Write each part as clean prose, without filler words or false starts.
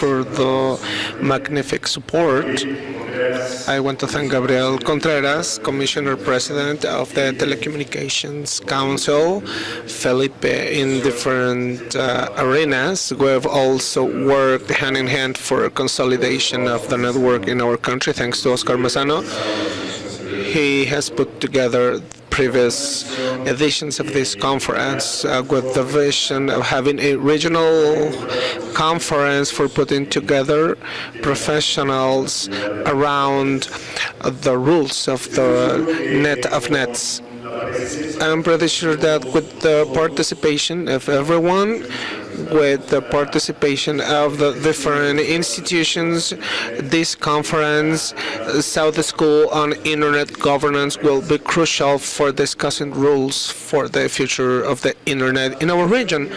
for the magnificent support. I want to thank Gabriel Contreras, Commissioner President of the Telecommunications Council, Felipe in different arenas. We have also worked hand in hand for consolidation of the network in our country, thanks to Oscar Massano. He has put together previous editions of this conference with the vision of having a regional conference for putting together professionals around the rules of the net of nets. I'm pretty sure that with the participation of everyone, with the participation of the different institutions, this conference, South School on Internet Governance, will be crucial for discussing rules for the future of the Internet in our region.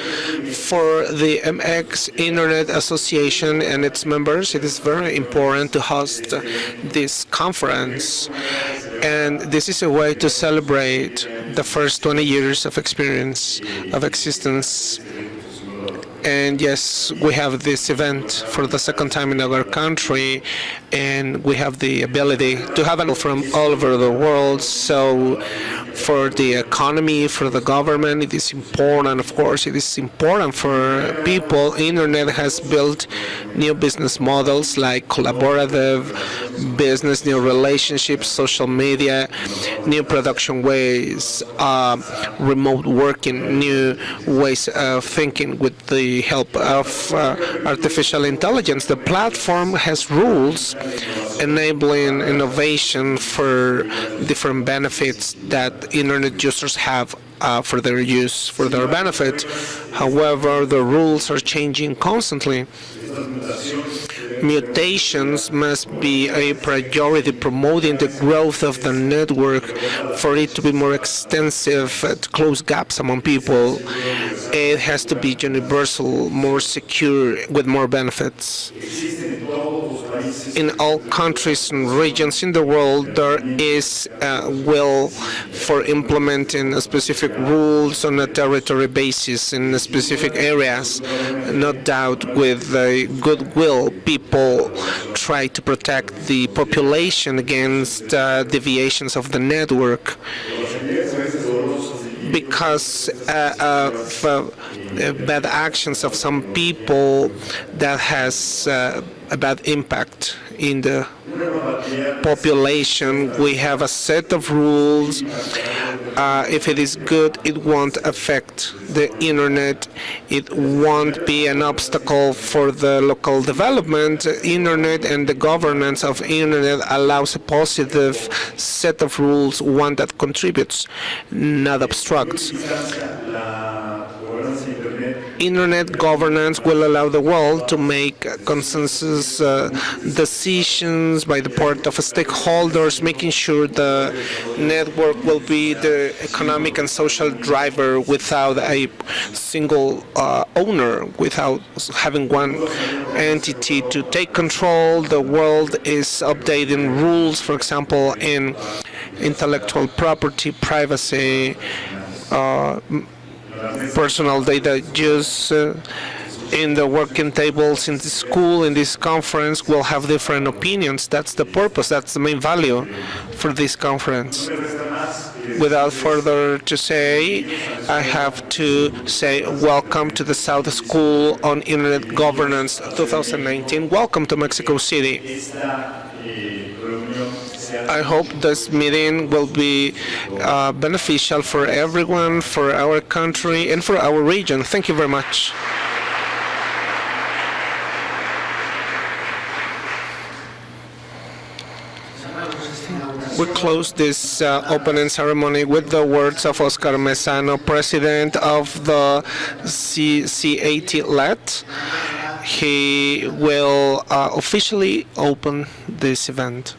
For the MX Internet Association and its members, it is very important to host this conference. And this is a way to celebrate the first 20 years of experience, of existence. And yes, we have this event for the second time in our country, and we have the ability to have people from all over the world. So for the economy, for the government, it is important. Of course, it is important for people. Internet has built new business models like collaborative business, new relationships, social media, new production ways, remote working, new ways of thinking with the help of artificial intelligence. The platform has rules enabling innovation for different benefits that internet users have for their use, for their benefit. However, the rules are changing constantly. Mutations must be a priority, promoting the growth of the network for it to be more extensive, to close gaps among people. It has to be universal, more secure, with more benefits. In all countries and regions in the world, there is a will for implementing specific rules on a territory basis in specific areas. No doubt, with goodwill, people try to protect the population against deviations of the network, because of bad actions of some people that has a bad impact in the population. We have a set of rules. If it is good, it won't affect the internet. It won't be an obstacle for the local development. Internet and the governance of internet allows a positive set of rules, one that contributes, not obstructs. Internet governance will allow the world to make consensus decisions by the part of stakeholders, making sure the network will be the economic and social driver without a single owner, without having one entity to take control. The world is updating rules, for example, in intellectual property, privacy, personal data use. In the working tables in the school, in this conference, we'll have different opinions. That's the purpose, that's the main value for this conference. Without further to say, I have to say welcome to the South School on Internet Governance 2019. Welcome to Mexico City. I hope this meeting will be beneficial for everyone, for our country, and for our region. Thank you very much. We close this opening ceremony with the words of Oscar Mesano, President of the CCAT-LET. He will officially open this event.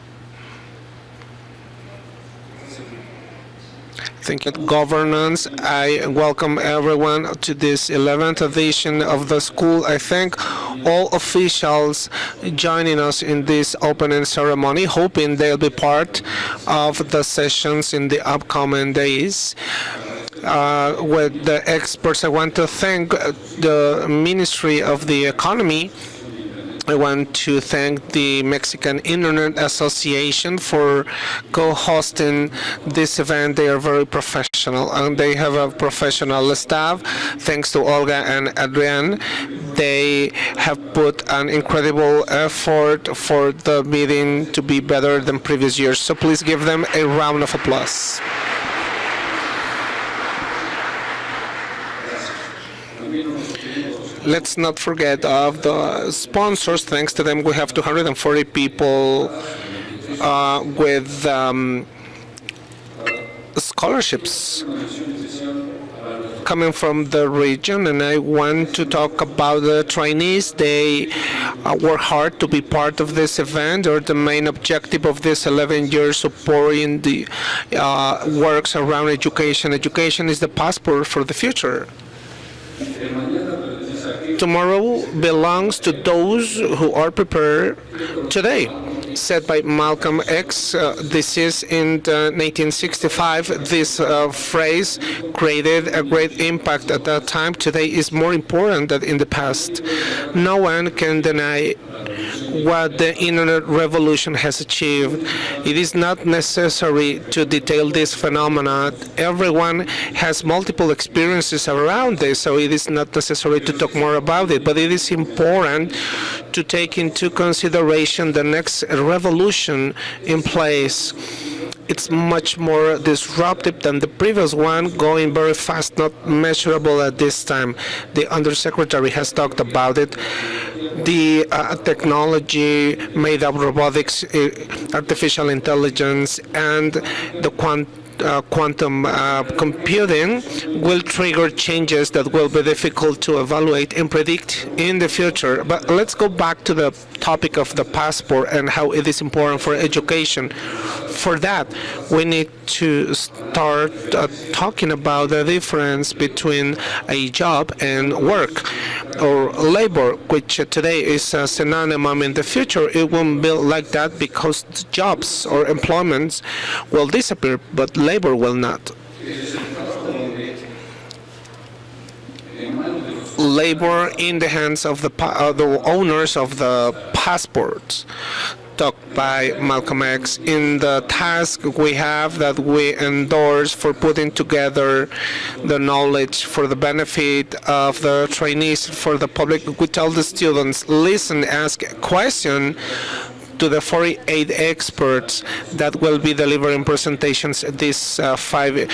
Thank you. Governance. I welcome everyone to this 11th edition of the school. I thank all officials joining us in this opening ceremony, hoping they'll be part of the sessions in the upcoming days. With the experts, I want to thank the Ministry of the Economy I want to thank the Mexican Internet Association for co-hosting this event. They are very professional and they have a professional staff. Thanks to Olga and Adrian, they have put an incredible effort for the meeting to be better than previous years. So please give them a round of applause. Let's not forget of the sponsors. Thanks to them, we have 240 people with scholarships coming from the region, and I want to talk about the trainees. They work hard to be part of this event, or the main objective of this 11 years supporting the works around education. Education is the passport for the future. Tomorrow belongs to those who are prepared today. Said by Malcolm X, this is in 1965. This phrase created a great impact at that time. Today is more important than in the past. No one can deny what the internet revolution has achieved. It is not necessary to detail this phenomena. Everyone has multiple experiences around this, so it is not necessary to talk more about it. But it is important to take into consideration the next revolution in place. It's much more disruptive than the previous one, going very fast, not measurable at this time. The Undersecretary has talked about it. The technology made of robotics, artificial intelligence, and the quantum computing will trigger changes that will be difficult to evaluate and predict in the future. But let's go back to the topic of the passport and how it is important for education. For that, we need to start talking about the difference between a job and work or labor, which today is a synonym. In the future, it won't be like that because jobs or employments will disappear, but labor will not. Labor in the hands of the owners of the passports, talked by Malcolm X. In the task we have that we endorse for putting together the knowledge for the benefit of the trainees, for the public, we tell the students, listen, ask a question to the 48 experts that will be delivering presentations these 5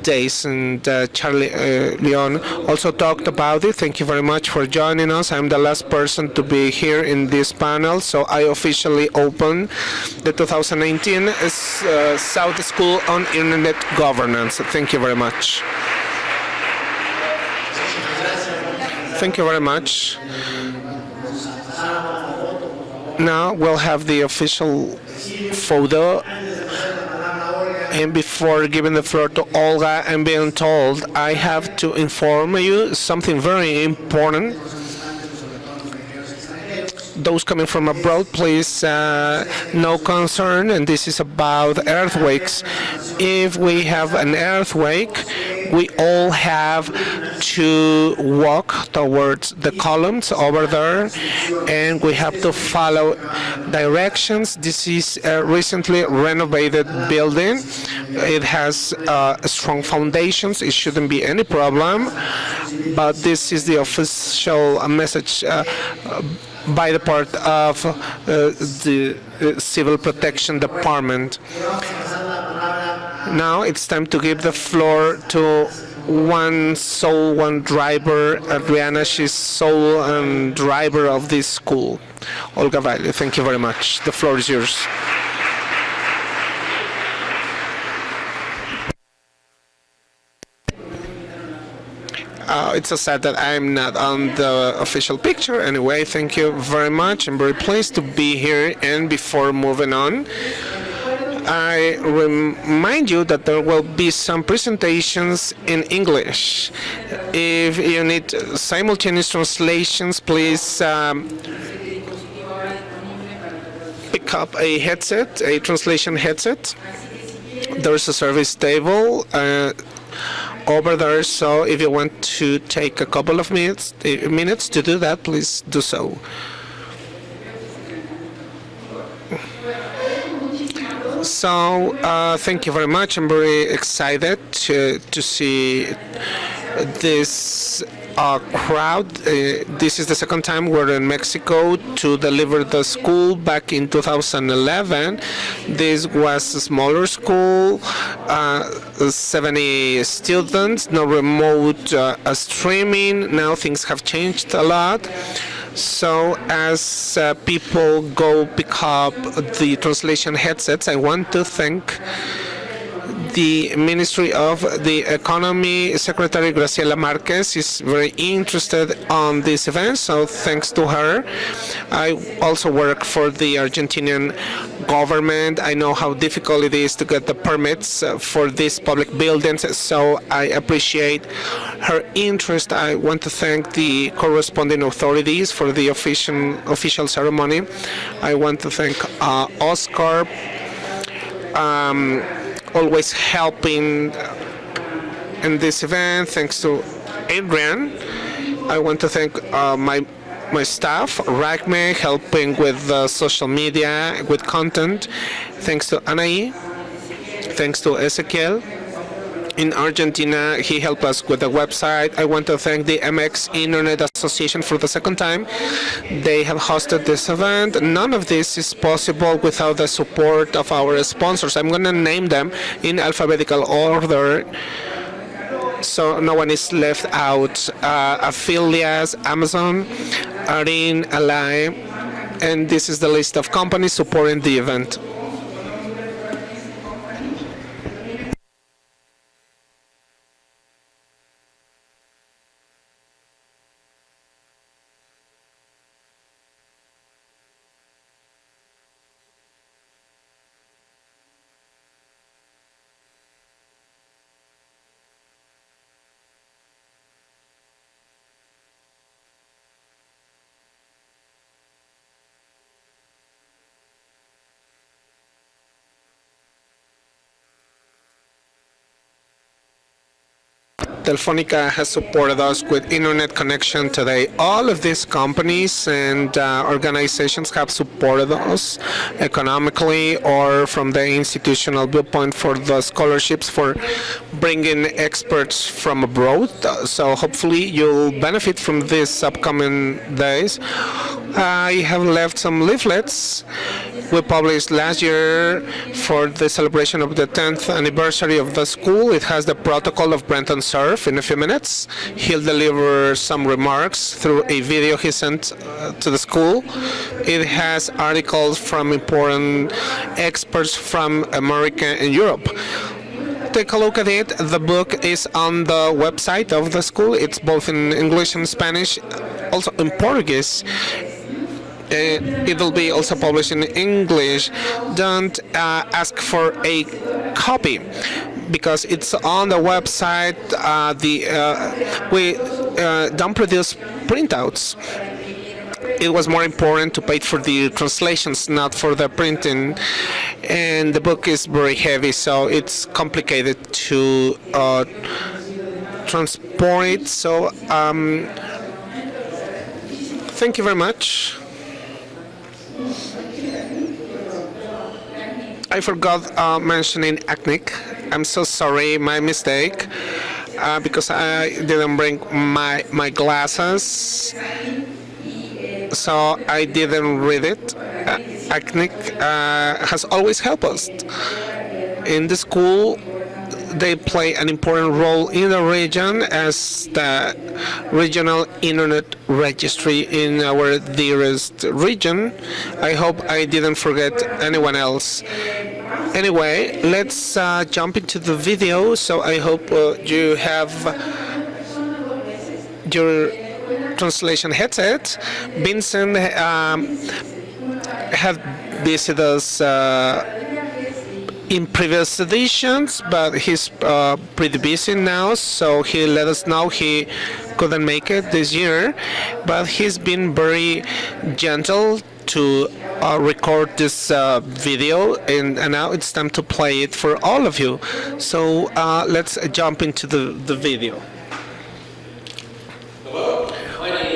days. And Charlie Leon also talked about it. Thank you very much for joining us. I'm the last person to be here in this panel, so I officially open the 2019 South School on Internet Governance. Thank you very much. Thank you very much. Now we'll have the official photo, and before giving the floor to Olga and being told, I have to inform you something very important. Those coming from abroad, please, no concern, and this is about earthquakes. If we have an earthquake, we all have to walk towards the columns over there, and we have to follow directions. This is a recently renovated building. It has strong foundations. It shouldn't be any problem, but this is the official message by the part of the Civil Protection Department. Now it's time to give the floor to one soul, one driver, Adriana. She's soul and driver of this school. Olga Valle, thank you very much. The floor is yours. It's a sad that I'm not on the official picture. Anyway, thank you very much. I'm very pleased to be here. And before moving on, I remind you that there will be some presentations in English. If you need simultaneous translations, please pick up a headset, a translation headset. There's a service table over there, so if you want to take a couple of minutes to do that, please do so. So thank you very much. I'm very excited to see this crowd. This is the second time we're in Mexico to deliver the school. Back in 2011, this was a smaller school, 70 students, no remote streaming. Now things have changed a lot. So as people go pick up the translation headsets, I want to thank the Ministry of the Economy Secretary Graciela Marquez is very interested on this event, so thanks to her. I also work for the Argentinian government. I know how difficult it is to get the permits for these public buildings, so I appreciate her interest. I want to thank the corresponding authorities for the official ceremony. I want to thank Oscar, always helping in this event. Thanks to Adrian. I want to thank my staff, Ragme, helping with social media, with content. Thanks to Anaí. Thanks to Ezequiel. In Argentina, he helped us with the website. I want to thank the MX Internet Association for the second time. They have hosted this event. None of this is possible without the support of our sponsors. I'm going to name them in alphabetical order so no one is left out. Affiliates, Amazon, Arin, Ally, and this is the list of companies supporting the event. Telefónica has supported us with internet connection today. All of these companies and organizations have supported us economically or from the institutional viewpoint for the scholarships for bringing experts from abroad. So hopefully you'll benefit from these upcoming days. I have left some leaflets we published last year for the celebration of the 10th anniversary of the school. It has the protocol of Brenton Cerf. In a few minutes, he'll deliver some remarks through a video he sent to the school. It has articles from important experts from America and Europe. Take a look at it. The book is on the website of the school. It's both in English and Spanish, also in Portuguese. It will be also published in English. Don't ask for a copy because it's on the website. We don't produce printouts. It was more important to pay for the translations, not for the printing. And the book is very heavy, so it's complicated to transport it. So thank you very much. I forgot mentioning ACNIC. I'm so sorry, my mistake, because I didn't bring my glasses, so I didn't read it. ACNIC has always helped us. In the school, they play an important role in the region as the regional internet registry in our dearest region. I hope I didn't forget anyone else. Anyway, let's jump into the video. So I hope you have your translation headset. Vincent had visited us in previous editions, but he's pretty busy now, so he let us know he couldn't make it this year, but he's been very gentle to record this video, and now it's time to play it for all of you. So let's jump into the video.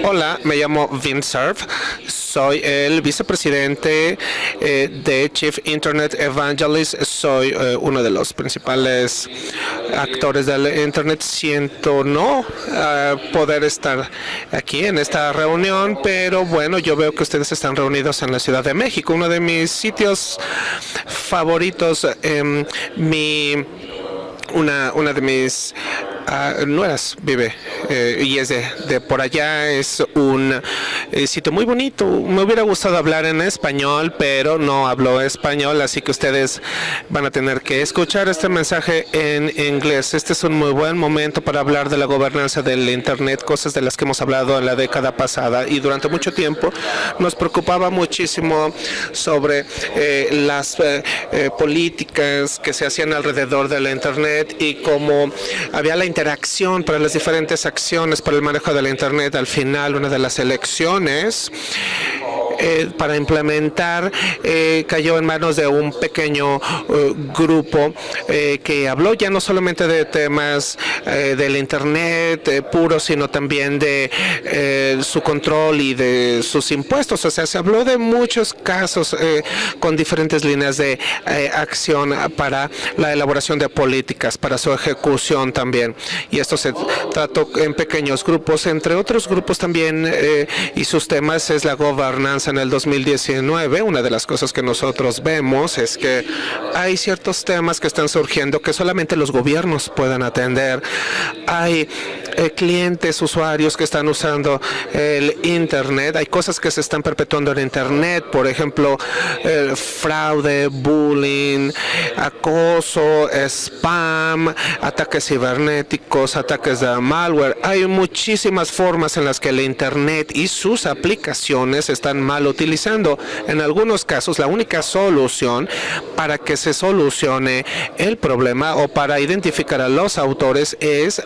Hola, me llamo Vincerf. Soy el vicepresidente de Chief Internet Evangelist. Soy uno de los principales actores del Internet. Siento no poder estar aquí en esta reunión, pero bueno, yo veo que ustedes están reunidos en la Ciudad de México, uno de mis sitios favoritos. Una de mis nueras vive y es de por allá. Es un sitio muy bonito. Me hubiera gustado hablar en español, pero no hablo español, así que ustedes van a tener que escuchar este mensaje en inglés. Este es un muy buen momento para hablar de la gobernanza del Internet, cosas de las que hemos hablado en la década pasada, y durante mucho tiempo nos preocupaba muchísimo sobre las políticas que se hacían alrededor de la Internet y cómo había la interacción para las diferentes acciones para el manejo de la Internet. Al final, una de las elecciones para implementar cayó en manos de un pequeño grupo que habló ya no solamente de temas del Internet puro, sino también de su control y de sus impuestos. O sea, se habló de muchos casos con diferentes líneas de acción para la elaboración de políticas, para su ejecución también. Y esto se trató en pequeños grupos. Entre otros grupos también y sus temas es la gobernanza en el 2019. Una de las cosas que nosotros vemos es que hay ciertos temas que están surgiendo que solamente los gobiernos pueden atender. Hay clientes, usuarios que están usando el Internet. Hay cosas que se están perpetuando en Internet, por ejemplo, fraude, bullying, acoso, spam, ataques cibernéticos, ataques de malware. Hay muchísimas formas en las que el Internet y sus aplicaciones están mal utilizando. En algunos casos, la única solución para que se solucione el problema o para identificar a los autores es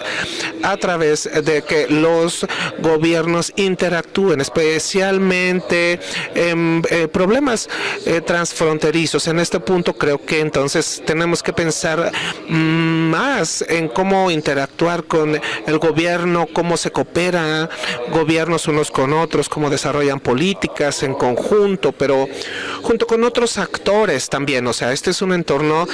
a través de que los gobiernos interactúen, especialmente en problemas transfronterizos. En este punto creo que entonces tenemos que pensar más en cómo interactuar con el gobierno, cómo se coopera gobiernos unos con otros, cómo desarrollan políticas en conjunto, pero junto con otros actores también. O sea, este es un entorno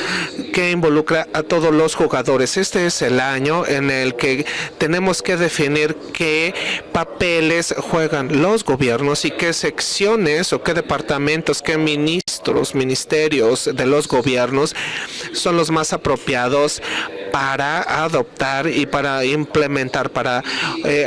que involucra a todos los jugadores. Este es el año en el que tenemos que definir qué papeles juegan los gobiernos y qué secciones o qué departamentos, qué ministerios de los gobiernos son los más apropiados para adoptar y para implementar, para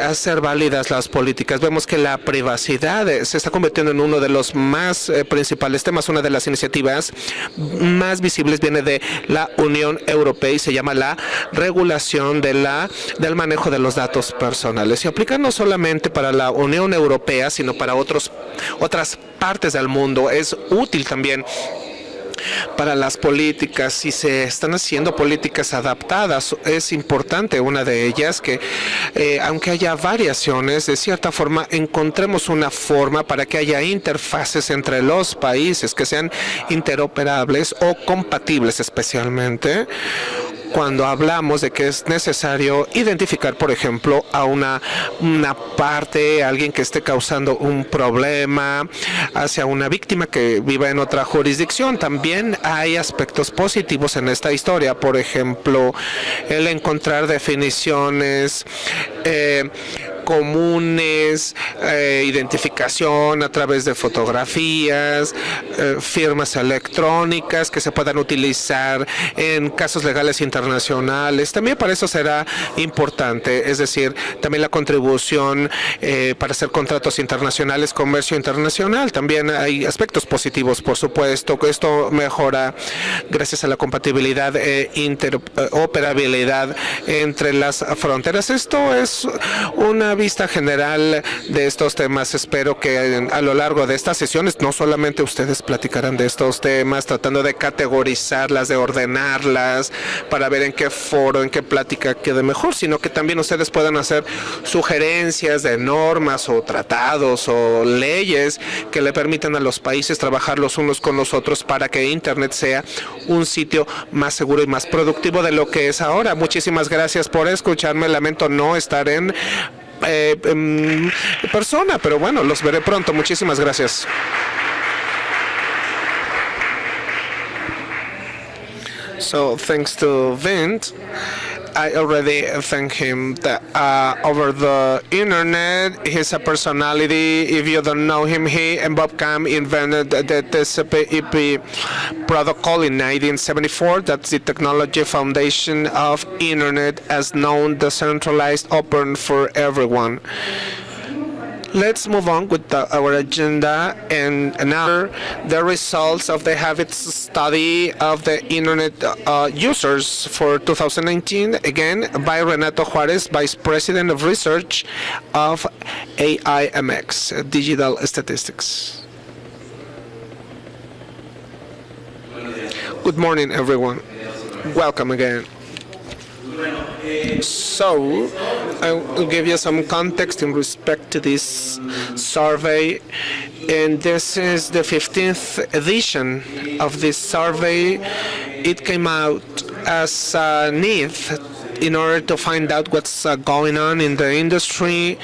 hacer válidas las políticas. Vemos que la privacidad se está convirtiendo en uno de los más principales temas. Una de las iniciativas más visibles viene de la Unión Europea y se llama la regulación del manejo de los datos personales. Y aplica no solamente para la Unión Europea, sino para otras partes del mundo. Es útil también para las políticas. Si se están haciendo políticas adaptadas, es importante una de ellas que aunque haya variaciones, de cierta forma encontremos una forma para que haya interfaces entre los países que sean interoperables o compatibles, especialmente cuando hablamos de que es necesario identificar, por ejemplo, a una parte, alguien que esté causando un problema hacia una víctima que viva en otra jurisdicción. También hay aspectos positivos en esta historia, por ejemplo, el encontrar definiciones comunes, identificación a través de fotografías, firmas electrónicas que se puedan utilizar en casos legales internacionales. También para eso será importante, es decir, también la contribución para hacer contratos internacionales, comercio internacional. También hay aspectos positivos, por supuesto, que esto mejora gracias a la compatibilidad e interoperabilidad entre las fronteras. Esto es una vista general de estos temas. Espero que a lo largo de estas sesiones no solamente ustedes platicarán de estos temas, tratando de categorizarlas, de ordenarlas, para ver en qué foro, en qué plática quede mejor, sino que también ustedes puedan hacer sugerencias de normas o tratados o leyes que le permitan a los países trabajar los unos con los otros para que Internet sea un sitio más seguro y más productivo de lo que es ahora. Muchísimas gracias por escucharme. Lamento no estar en persona, pero bueno, los veré pronto. Muchísimas gracias. So thanks to Vint, I already thank him that, over the internet. He's a personality. If you don't know him, he and Bob Cam invented the TCP/IP protocol in 1974. That's the technology foundation of internet as known, decentralized, open for everyone. Let's move on with our agenda, and now the results of the habits study of the internet users for 2019, again by Renato Juarez, Vice President of Research of AIMX, Digital Statistics. Good morning, everyone. Welcome again. So, I will give you some context in respect to this survey, and this is the 15th edition of this survey. It came out as a need in order to find out what's going on in the industry,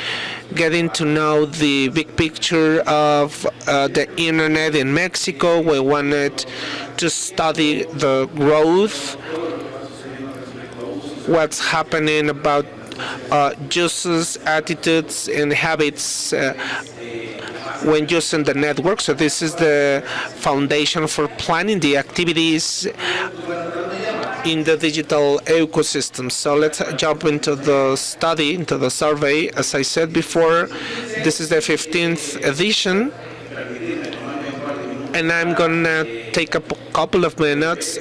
getting to know the big picture of the internet in Mexico. We wanted to study the growth, what's happening about users' attitudes and habits when using the network. So this is the foundation for planning the activities in the digital ecosystem. So let's jump into the study, into the survey. As I said before, this is the 15th edition, and I'm gonna take a couple of minutes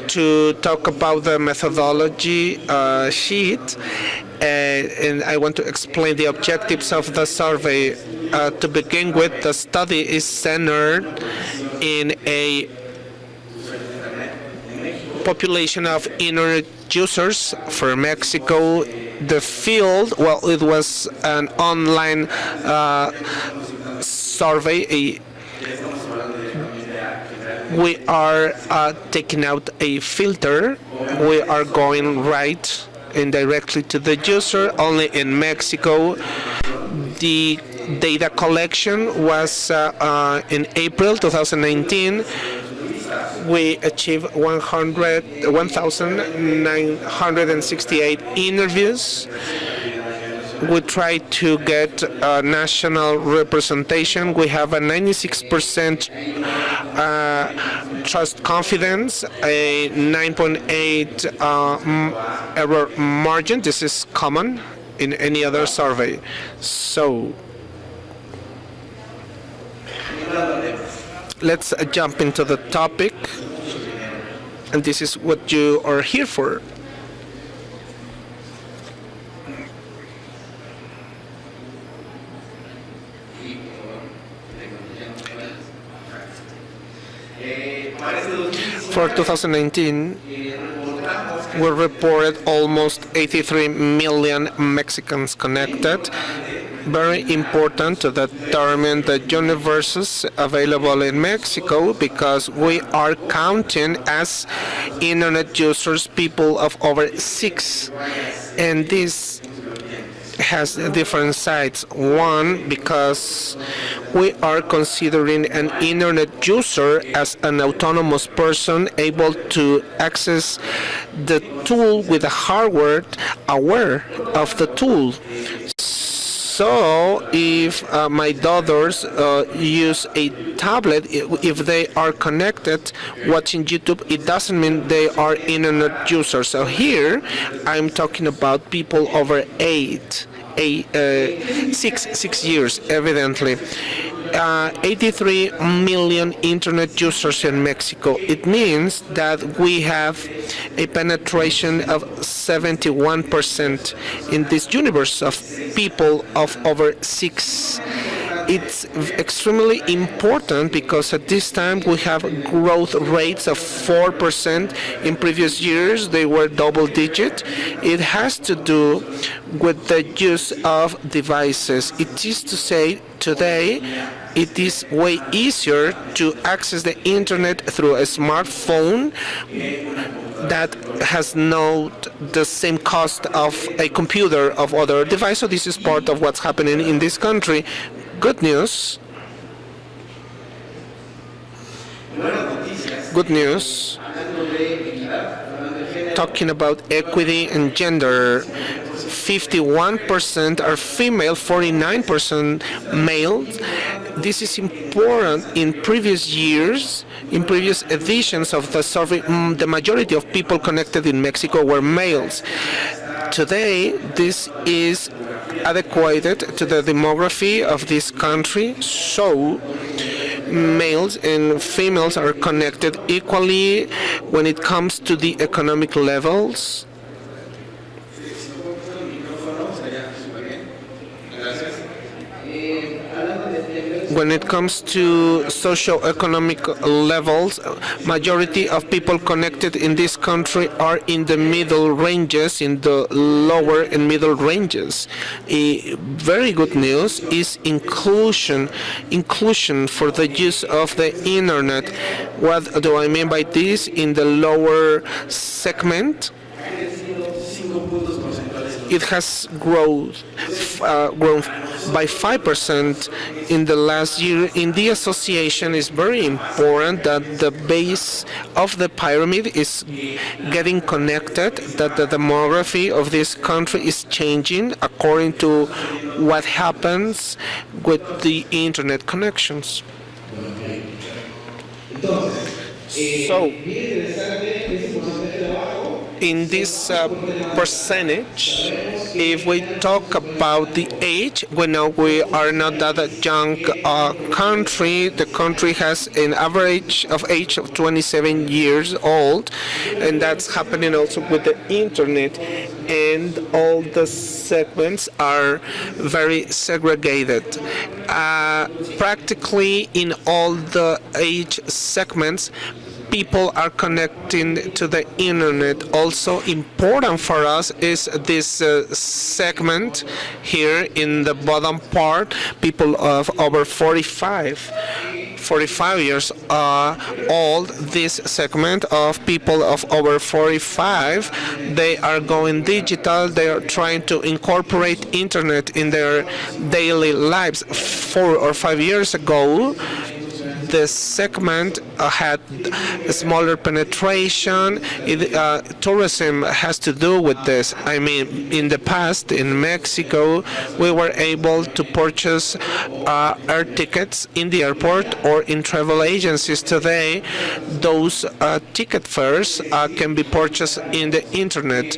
to talk about the methodology sheet, and I want to explain the objectives of the survey. To begin with, the study is centered in a population of internet users for Mexico. The field, well, it was an online survey. We are taking out a filter. We are going right and directly to the user. Only in Mexico, the data collection was in April 2019. We achieved 1,968 interviews. We try to get national representation. We have a 96% trust confidence, a 9.8 error margin. This is common in any other survey. So let's jump into the topic, and this is what you are here for. For 2019, we reported almost 83 million Mexicans connected. Very important to determine the universes available in Mexico, because we are counting as internet users people of over 6, and this has different sides. One, because we are considering an internet user as an autonomous person able to access the tool with the hardware, aware of the tool. So if my daughters use a tablet, if they are connected watching YouTube, it doesn't mean they are internet users. So here I'm talking about people over 6 years, evidently. 83 million internet users in Mexico. It means that we have a penetration of 71% in this universe of people of over 6. It's extremely important because at this time we have growth rates of 4%. In previous years they were double digit. It has to do with the use of devices. It is to say, today it is way easier to access the internet through a smartphone that has not the same cost of a computer of other device. So this is part of what's happening in this country. Good news. Good news. Talking about equity and gender, 51% are female, 49% males. This is important. In previous years, in previous editions of the survey, the majority of people connected in Mexico were males. Today, this is adequate to the demography of this country, so males and females are connected equally when it comes to the economic levels. When it comes to socio-economic levels, majority of people connected in this country are in the middle ranges, in the lower and middle ranges. Very good news is inclusion for the use of the internet. What do I mean by this? In the lower segment, it has grown by 5% in the last year. In the association, it's very important that the base of the pyramid is getting connected, that the demography of this country is changing according to what happens with the internet connections. So, in this percentage, if we talk about the age, we know we are not that young country. The country has an average of age of 27 years old, and that's happening also with the internet. And all the segments are very segregated. Practically in all the age segments, people are connecting to the internet. Also important for us is this segment here in the bottom part, people of over 45 years old. This segment of people of over 45, they are going digital. They are trying to incorporate internet in their daily lives. 4 or 5 years ago, the segment had a smaller penetration. Tourism has to do with this. I mean, in the past, in Mexico, we were able to purchase air tickets in the airport or in travel agencies. Today, those ticket fares can be purchased in the internet.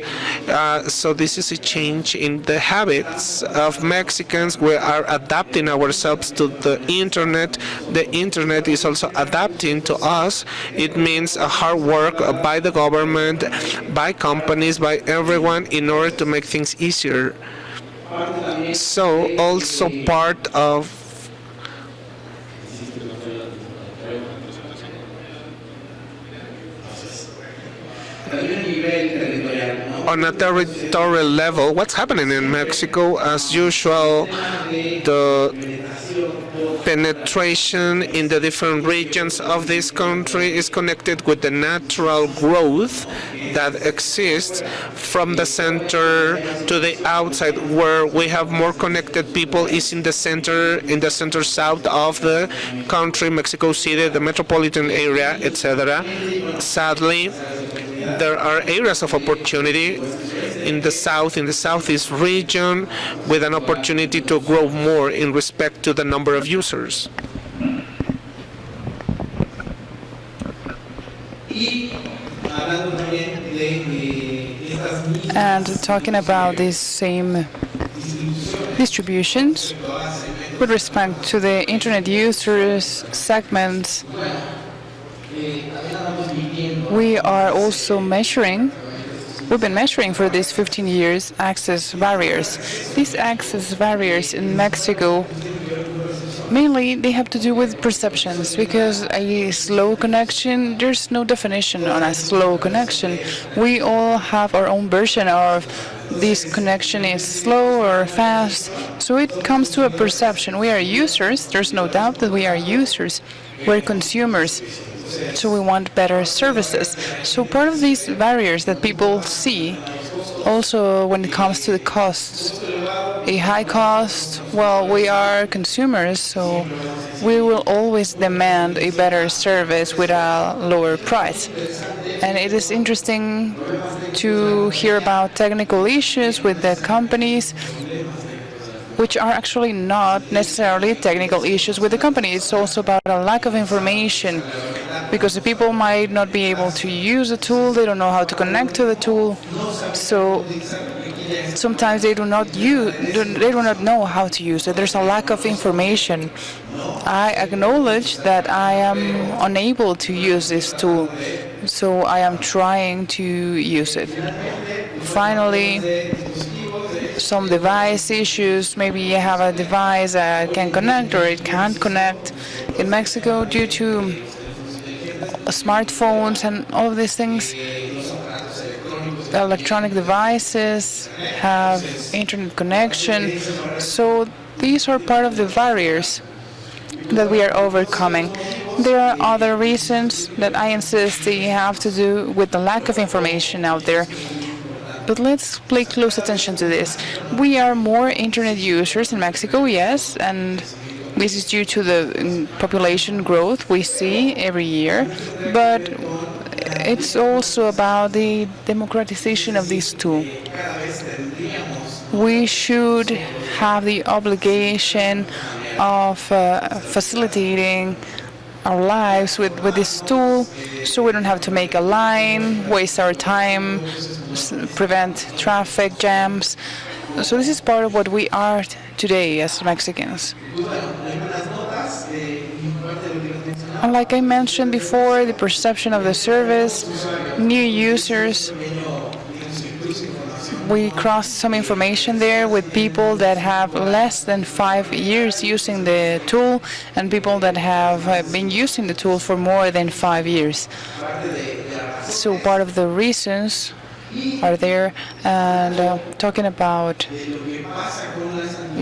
So this is a change in the habits of Mexicans. We are adapting ourselves to the internet. The internet is also adapting to us. It means a hard work by the government, by companies, by everyone in order to make things easier. So also part of on a territorial level, what's happening in Mexico? As usual, the penetration in the different regions of this country is connected with the natural growth that exists from the center to the outside. Where we have more connected people is in the center south of the country, Mexico City, the metropolitan area, etc. Sadly, there are areas of opportunity in the southeast region, with an opportunity to grow more in respect to the number of users. And talking about these same distributions, with respect to the internet users segments, we are also measuring, we've been measuring for these 15 years access barriers. These access barriers in Mexico, mainly they have to do with perceptions, because a slow connection, there's no definition on a slow connection. We all have our own version of this connection is slow or fast. So it comes to a perception. We are users, there's no doubt that we are users, we're consumers. So we want better services. So part of these barriers that people see, also when it comes to the costs, a high cost, well, we are consumers, so we will always demand a better service with a lower price. And it is interesting to hear about technical issues with the companies, which are actually not necessarily technical issues with the company. It's also about a lack of information, because the people might not be able to use the tool, they don't know how to connect to the tool, so sometimes they do not know how to use it. There's a lack of information. I acknowledge that I am unable to use this tool, so I am trying to use it. Finally, some device issues. Maybe you have a device that can connect or it can't connect. In Mexico, due to smartphones and all of these things, electronic devices have internet connection. So these are part of the barriers that we are overcoming. There are other reasons that I insist they have to do with the lack of information out there. But let's pay close attention to this. We are more internet users in Mexico, yes, and this is due to the population growth we see every year, but it's also about the democratization of this tool. We should have the obligation of facilitating our lives with this tool, so we don't have to make a line, waste our time, prevent traffic jams. So this is part of what we are today as Mexicans. And like I mentioned before, the perception of the service, new users, we crossed some information there with people that have less than 5 years using the tool and people that have been using the tool for more than 5 years. So part of the reasons are there, and talking about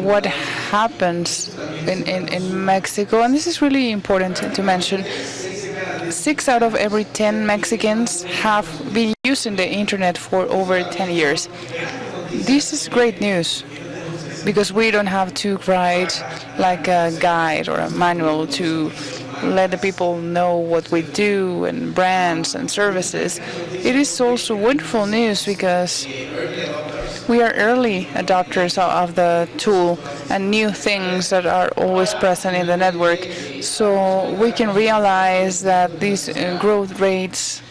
what happens in Mexico, and this is really important to mention. 6 out of every 10 Mexicans have been using the internet for over 10 years. This is great news, because we don't have to write like a guide or a manual to let the people know what we do and brands and services. It is also wonderful news because we are early adopters of the tool and new things that are always present in the network. So we can realize that these growth rates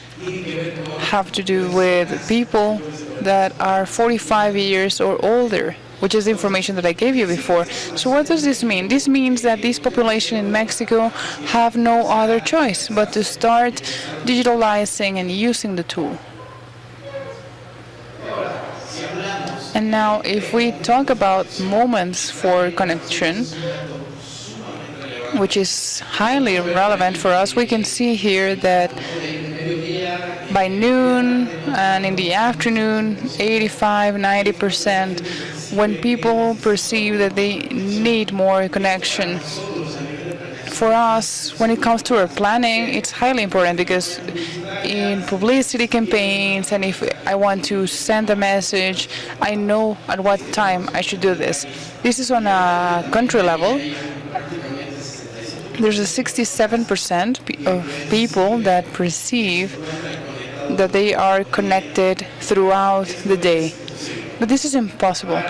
have to do with people that are 45 years or older, which is the information that I gave you before. So what does this mean? This means that this population in Mexico have no other choice but to start digitalizing and using the tool. And now, if we talk about moments for connection, which is highly relevant for us, we can see here that by noon and in the afternoon, 85-90%, when people perceive that they need more connection. For us, when it comes to our planning, it's highly important, because in publicity campaigns, and if I want to send a message, I know at what time I should do this. This is on a country level. There's a 67% of people that perceive that they are connected throughout the day. But this is impossible.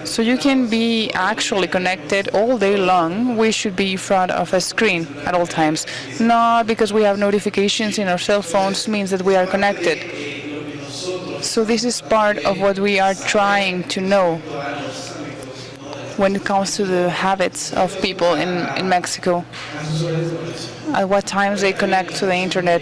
So you can be actually connected all day long. We should be in front of a screen at all times. Not because we have notifications in our cell phones means that we are connected. So this is part of what we are trying to know when it comes to the habits of people in Mexico. At what times they connect to the internet.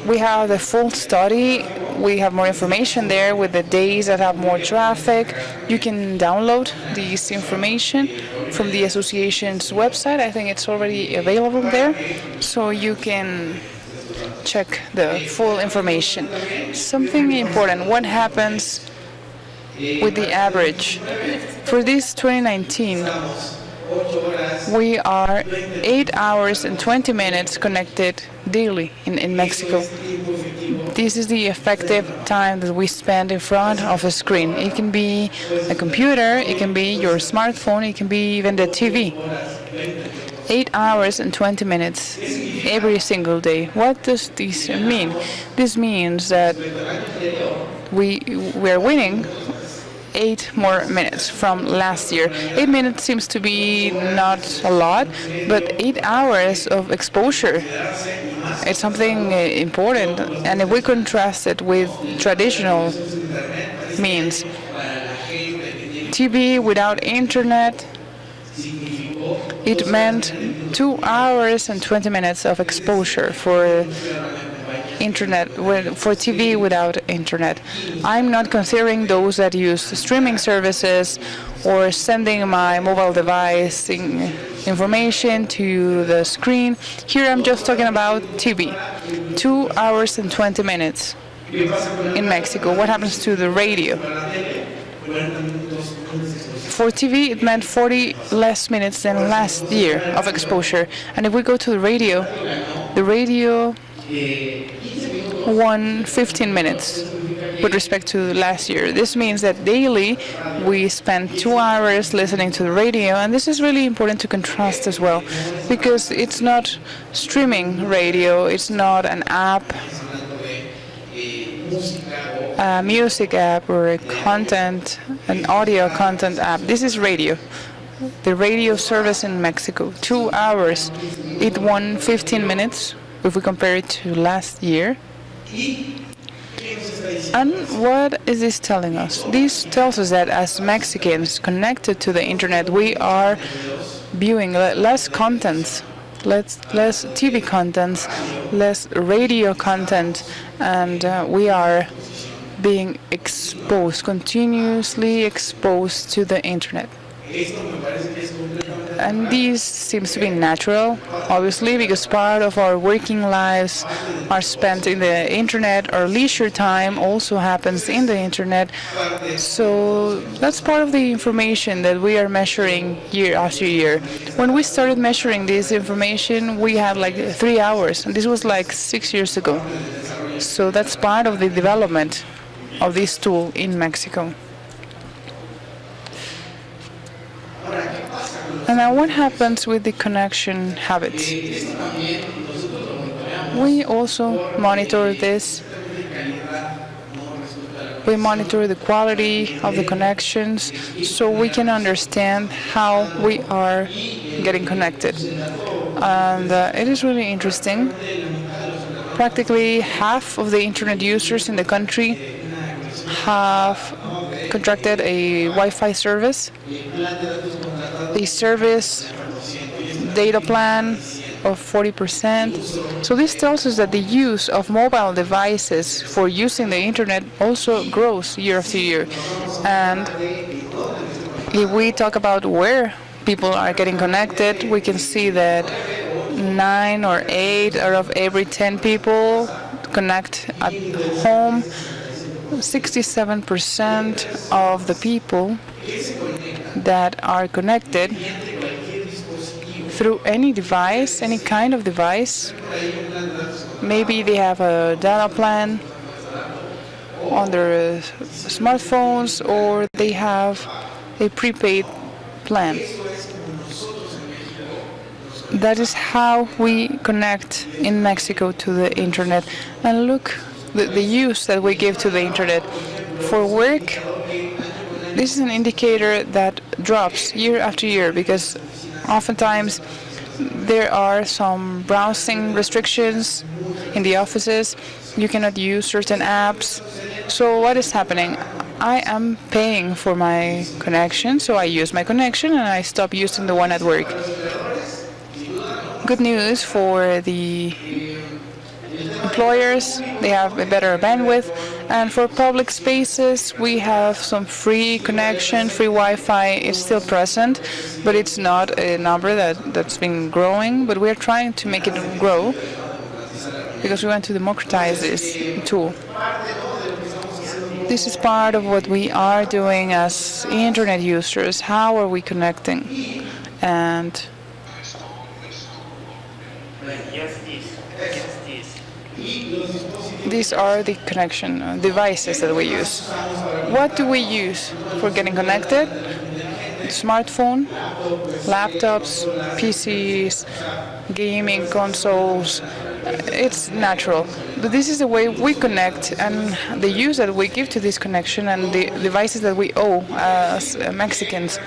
We have the full study. We have more information there with the days that have more traffic. You can download this information from the association's website. I think it's already available there, so you can check the full information. Something important, what happens with the average? For this 2019, We are 8 hours and 20 minutes connected daily in Mexico. This is the effective time that we spend in front of a screen. It can be a computer, it can be your smartphone, it can be even the TV. 8 hours and 20 minutes every single day. What does this mean? This means that we're winning 8 more minutes from last year. 8 minutes seems to be not a lot, but 8 hours of exposure, it's something important. And if we contrast it with traditional means, TV without internet, it meant 2 hours and 20 minutes of exposure for internet, for TV without internet. I'm not considering those that use streaming services or sending my mobile device information to the screen. Here I'm just talking about TV. 2 hours and 20 minutes in Mexico. What happens to the radio? For TV, it meant 40 less minutes than last year of exposure. And if we go to the radio won 15 minutes with respect to last year. This means that daily we spend 2 hours listening to the radio, and this is really important to contrast as well, because it's not streaming radio, it's not an app, a music app or an audio content app. This is radio. The radio service in Mexico, 2 hours. It won 15 minutes if we compare it to last year. And what is this telling us? This tells us that as Mexicans connected to the internet, we are viewing less contents, less TV contents, less radio content, and we are being exposed, continuously exposed to the internet. And this seems to be natural, obviously, because part of our working lives are spent in the internet. Our leisure time also happens in the internet. So that's part of the information that we are measuring year after year. When we started measuring this information, we had like 3 hours, and this was like 6 years ago. So that's part of the development of this tool in Mexico. And now what happens with the connection habits? We also monitor this. We monitor the quality of the connections so we can understand how we are getting connected. And it is really interesting. Practically half of the internet users in the country have contracted a Wi-Fi service. The service data plan of 40%. So this tells us that the use of mobile devices for using the internet also grows year after year. And if we talk about where people are getting connected, we can see that 9 or 8 out of every 10 people connect at home. 67% of the people that are connected through any device, any kind of device. Maybe they have a data plan on their smartphones, or they have a prepaid plan. That is how we connect in Mexico to the internet. And look, the use that we give to the internet. For work, this is an indicator that drops year after year because oftentimes there are some browsing restrictions in the offices. You cannot use certain apps. So what is happening? I am paying for my connection, so I use my connection and I stop using the one at work. Good news for the employers, they have a better bandwidth, and for public spaces we have some free connection, free Wi-Fi. It's still present, but it's not a number that's been growing, but we're trying to make it grow because we want to democratize this tool. This is part of what we are doing as internet users. How are we connecting? and these are the connection devices that we use. What do we use for getting connected? Smartphone, laptops, PCs, gaming consoles. It's natural. But this is the way we connect, and the use that we give to this connection and the devices that we owe as Mexicans.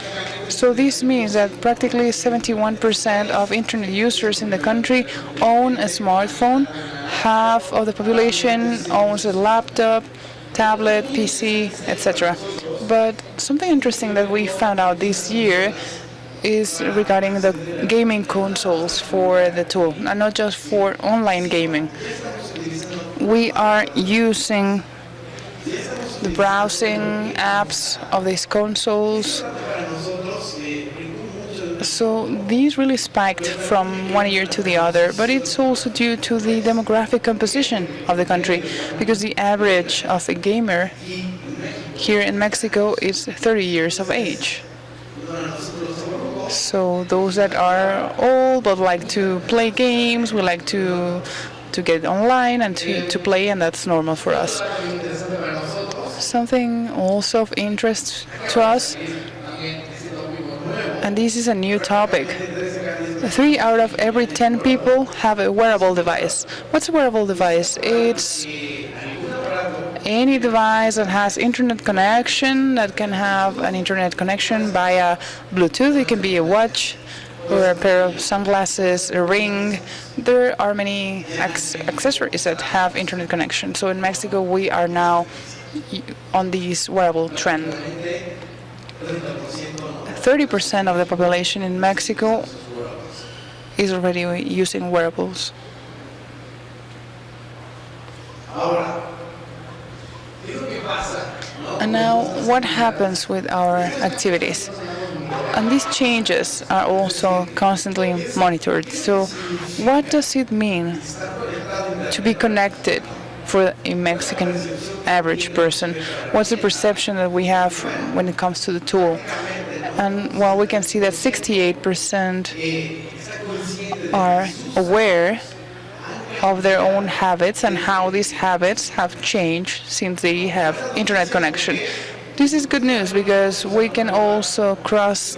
So this means that practically 71% of internet users in the country own a smartphone. Half of the population owns a laptop, tablet, PC, etc. But something interesting that we found out this year is regarding the gaming consoles for the tool, and not just for online gaming. We are using the browsing apps of these consoles. So these really spiked from one year to the other, but it's also due to the demographic composition of the country, because the average of a gamer here in Mexico is 30 years of age. So those that are old but like to play games, we like to get online and to play, and that's normal for us. Something also of interest to us, and this is a new topic. 3 out of every 10 people have a wearable device. What's a wearable device? It's any device that has internet connection, that can have an internet connection via Bluetooth. It can be a watch or a pair of sunglasses, a ring. There are many accessories that have internet connection. So in Mexico, we are now on this wearable trend. 30% of the population in Mexico is already using wearables. And now, what happens with our activities? And these changes are also constantly monitored. So, what does it mean to be connected for a Mexican average person? What's the perception that we have when it comes to the tool? And well, we can see that 68% are aware of their own habits and how these habits have changed since they have internet connection. This is good news because we can also cross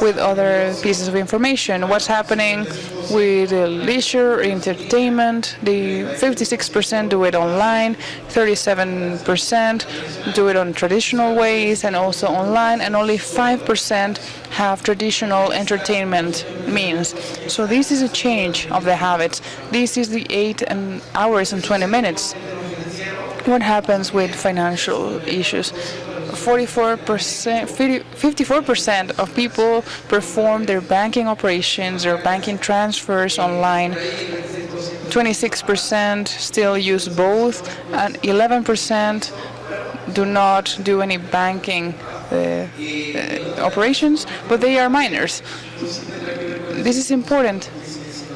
with other pieces of information. What's happening with leisure, entertainment? The 56% do it online, 37% do it on traditional ways and also online, and only 5% have traditional entertainment means. So this is a change of the habits. This is the 8 hours and 20 minutes. What happens with financial issues? 54% of people perform their banking operations, their banking transfers online. 26% still use both, and 11% do not do any banking operations, but they are minors. This is important.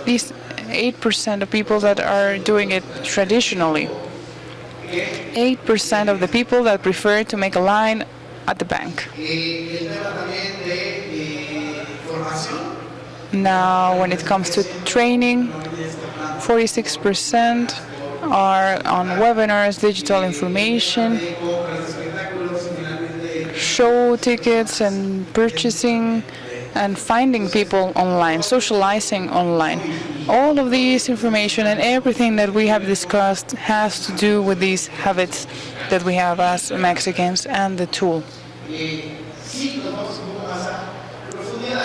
These 8% of people that are doing it traditionally. 8% of the people that prefer to make a line at the bank. Now, when it comes to training, 46% are on webinars, digital information, show tickets and purchasing and finding people online, socializing online. All of these information and everything that we have discussed has to do with these habits that we have as Mexicans and the tool.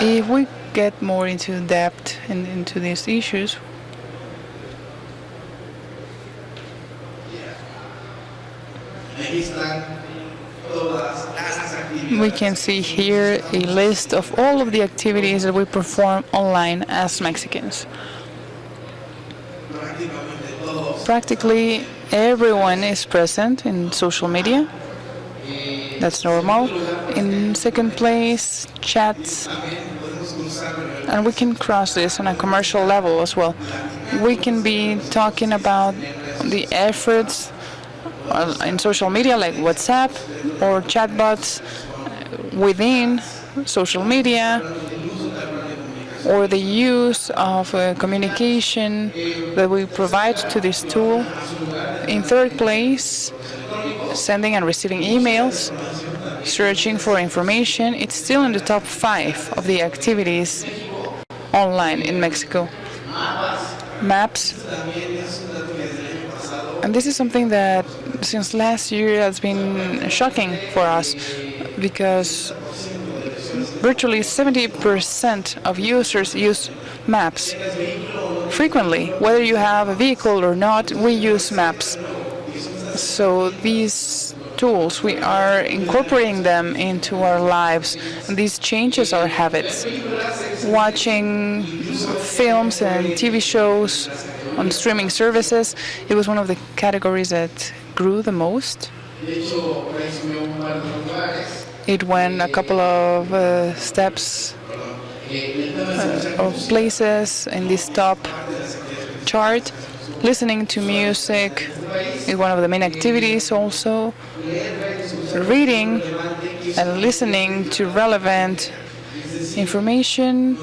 If we get more into depth into these issues, we can see here a list of all of the activities that we perform online as Mexicans. Practically everyone is present in social media. That's normal. In second place, chats. And we can cross this on a commercial level as well. We can be talking about the efforts in social media like WhatsApp or chatbots within social media. or the use of communication that we provide to this tool. In third place, sending and receiving emails, searching for information. It's still in the top 5 of the activities online in Mexico. Maps. And this is something that since last year has been shocking for us because virtually 70% of users use maps frequently. Whether you have a vehicle or not, we use maps. So these tools, we are incorporating them into our lives, and these changes our habits. Watching films and TV shows on streaming services, it was one of the categories that grew the most. It went a couple of steps of places in this top chart. Listening to music is one of the main activities also. Reading and listening to relevant information,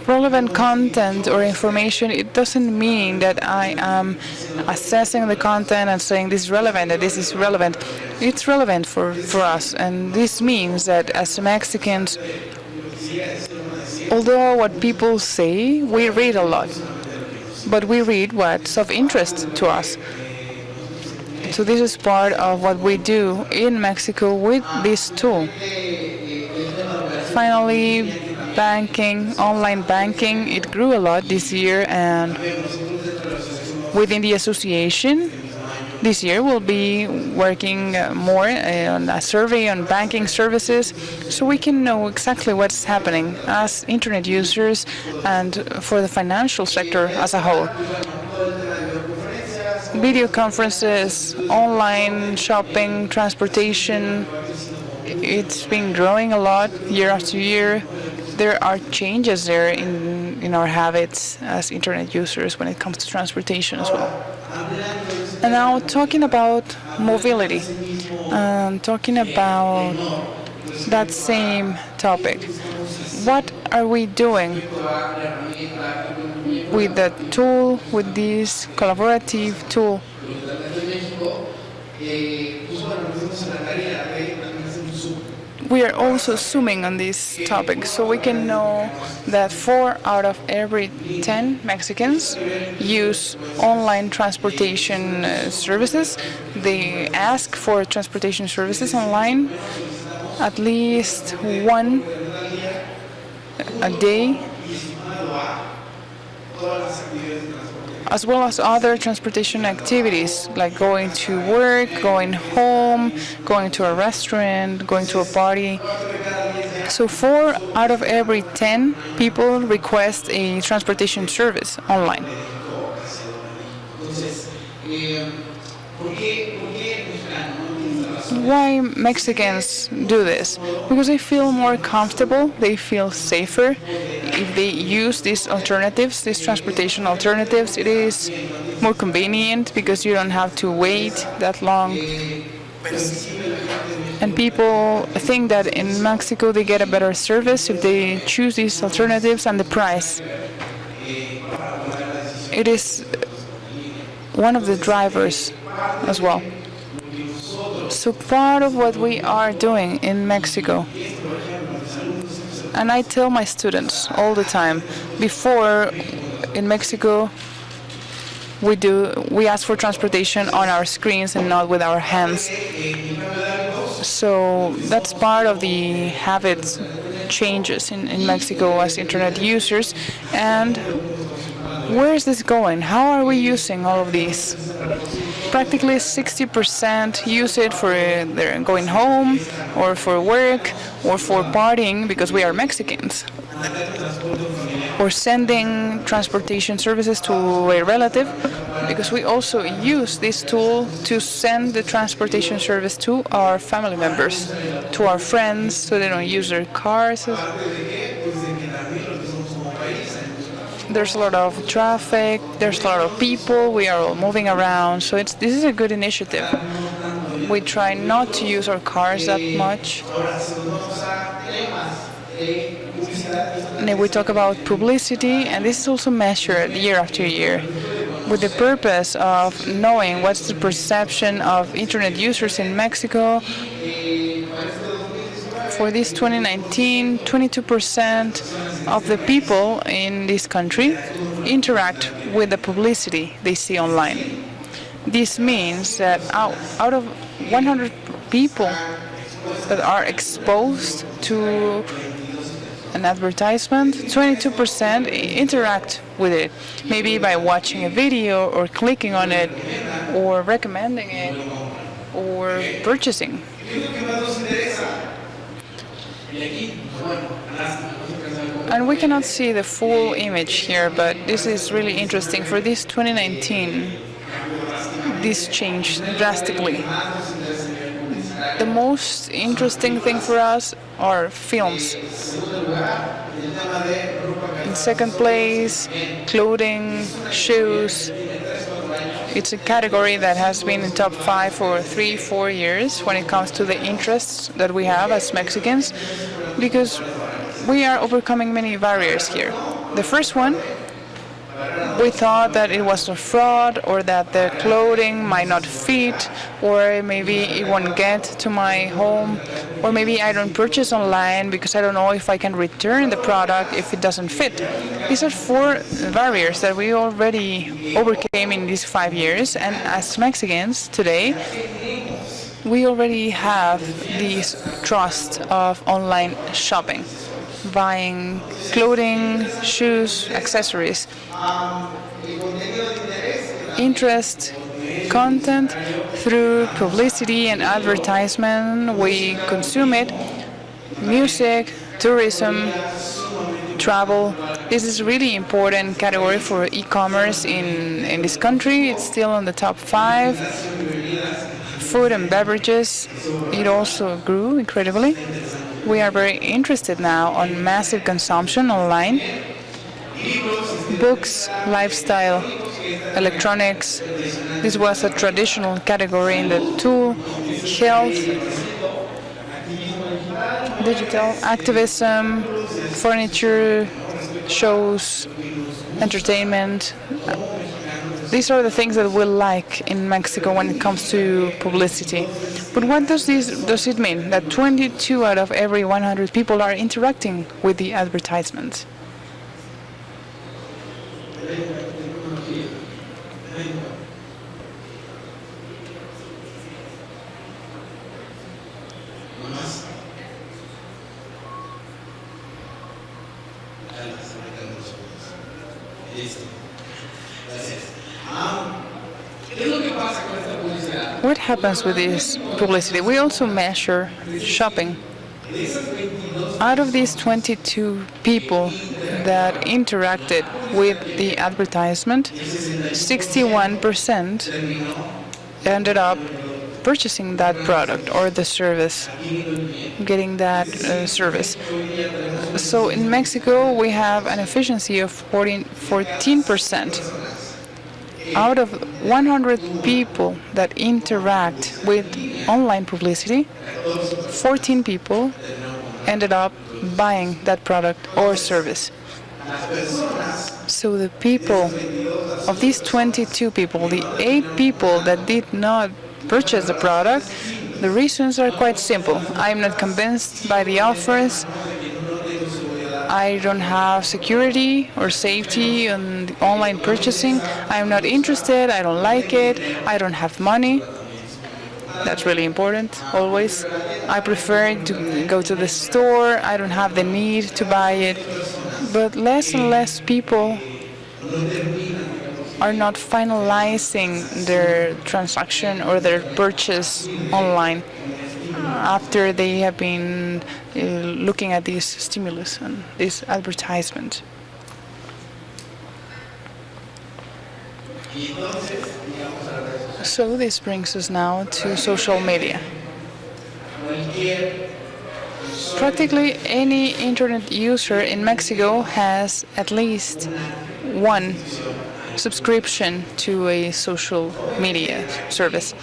relevant content or information. It doesn't mean that I am assessing the content and saying this is relevant, that this is relevant. It's relevant for us, and this means that as Mexicans, although what people say, we read a lot, but we read what's of interest to us. So this is part of what we do in Mexico with this tool. Finally, banking, online banking, it grew a lot this year, and within the association, this year we'll be working more on a survey on banking services so we can know exactly what's happening as internet users and for the financial sector as a whole. Video conferences, online shopping, transportation, it's been growing a lot year after year. There are changes there in our habits as internet users when it comes to transportation as well. And now talking about mobility, talking about that same topic. What are we doing with the tool, with this collaborative tool? We are also zooming on this topic so we can know that 4 out of every 10 Mexicans use online transportation services. They ask for transportation services online at least one a day, as well as other transportation activities like going to work, going home, going to a restaurant, going to a party. So 4 out of every 10 people request a transportation service online. Why Mexicans do this? Because they feel more comfortable, they feel safer if they use these alternatives, these transportation alternatives. It is more convenient because you don't have to wait that long. And people think that in Mexico they get a better service if they choose these alternatives, and the price. It is one of the drivers as well. So part of what we are doing in Mexico, and I tell my students all the time, before in Mexico we ask for transportation on our screens and not with our hands. So that's part of the habit changes in Mexico as internet users. And where is this going? How are we using all of these? Practically 60% use it for their going home or for work or for partying because we are Mexicans, or sending transportation services to a relative because we also use this tool to send the transportation service to our family members, to our friends, so they don't use their cars. There's a lot of traffic, there's a lot of people, we are all moving around, so this is a good initiative. We try not to use our cars that much. And then we talk about publicity, and this is also measured year after year with the purpose of knowing what's the perception of internet users in Mexico. For this 2019, 22% of the people in this country interact with the publicity they see online. This means that out of 100 people that are exposed to an advertisement, 22% interact with it, maybe by watching a video or clicking on it or recommending it or purchasing. And we cannot see the full image here, but this is really interesting. For this 2019, this changed drastically. The most interesting thing for us are films. In second place, clothing, shoes. It's a category that has been in top 5 for 3-4 years when it comes to the interests that we have as Mexicans, because we are overcoming many barriers here. The first one, we thought that it was a fraud, or that the clothing might not fit, or maybe it won't get to my home, or maybe I don't purchase online because I don't know if I can return the product if it doesn't fit. These are 4 barriers that we already overcame in these 5 years, and as Mexicans today, we already have this trust of online shopping, buying clothing, shoes, accessories. Interest, content through publicity and advertisement, we consume it. Music, tourism, travel. This is really important category for e-commerce in this country. It's still on the top 5. Food and beverages, it also grew incredibly. We are very interested now on massive consumption online. Books, lifestyle, electronics. This was a traditional category in the tool, health, digital activism, furniture, shows, entertainment. These are the things that we like in Mexico when it comes to publicity. But what does it mean that 22 out of every 100 people are interacting with the advertisements? What happens with this publicity? We also measure shopping. Out of these 22 people that interacted with the advertisement, 61% ended up purchasing that product or the service, getting that service. So in Mexico, we have an efficiency of 14%. Out of 100 people that interact with online publicity, 14 people ended up buying that product or service. So the people, of these 22 people, the 8 people that did not purchase the product, the reasons are quite simple. I'm not convinced by the offers. I don't have security or safety on the online purchasing. I'm not interested. I don't like it. I don't have money. That's really important, always. I prefer to go to the store. I don't have the need to buy it. But less and less people are not finalizing their transaction or their purchase online after they have been looking at this stimulus and this advertisement. So this brings us now to social media. Practically any internet user in Mexico has at least one subscription to a social media service.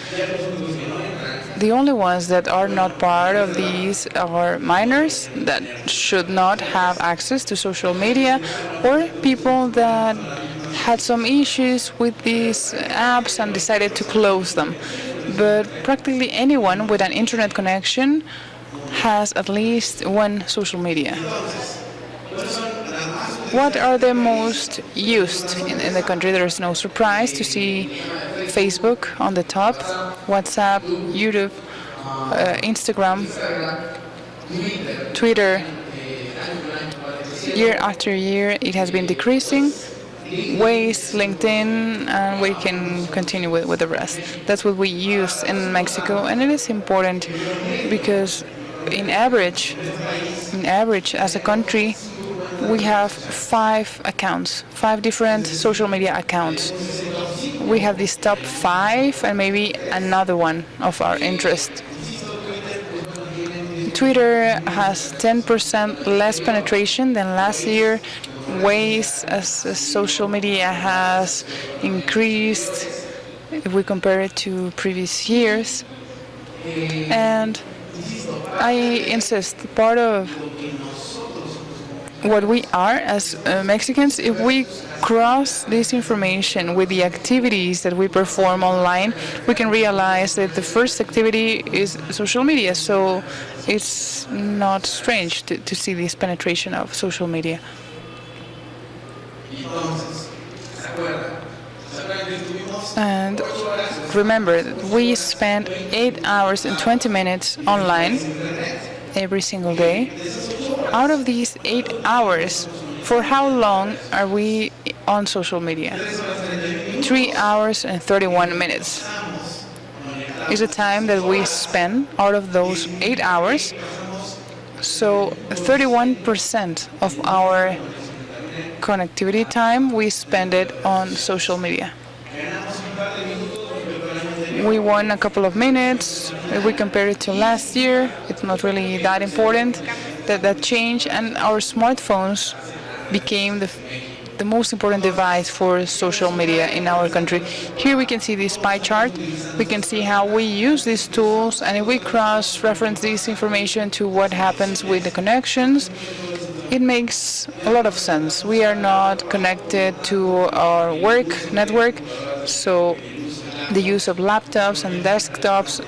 the only ones that are not part of these are minors that should not have access to social media, or people that had some issues with these apps and decided to close them. But practically anyone with an internet connection has at least one social media. What are the most used in the country? There is no surprise to see Facebook on the top, WhatsApp, YouTube, Instagram, Twitter. Year after year, it has been decreasing. Waze, LinkedIn, and we can continue with the rest. That's what we use in Mexico, and it is important because in average, as a country, we have 5 accounts, 5 different social media accounts. We have these top 5 and maybe another one of our interest. Twitter has 10% less penetration than last year. Waze as a social media has increased if we compare it to previous years. And I insist, part of what we are as Mexicans, if we cross this information with the activities that we perform online, we can realize that the first activity is social media. So it's not strange to see this penetration of social media. And remember that we spend 8 hours and 20 minutes online every single day. Out of these 8 hours, for how long are we on social media? 3 hours and 31 minutes is the time that we spend out of those 8 hours. So 31% of our connectivity time, we spend it on social media. We won a couple of minutes. If we compare it to last year, it's not really that important, that change, and our smartphones became the most important device for social media in our country. Here we can see this pie chart. We can see how we use these tools, and if we cross-reference this information to what happens with the connections, it makes a lot of sense. We are not connected to our work network, so the use of laptops and desktops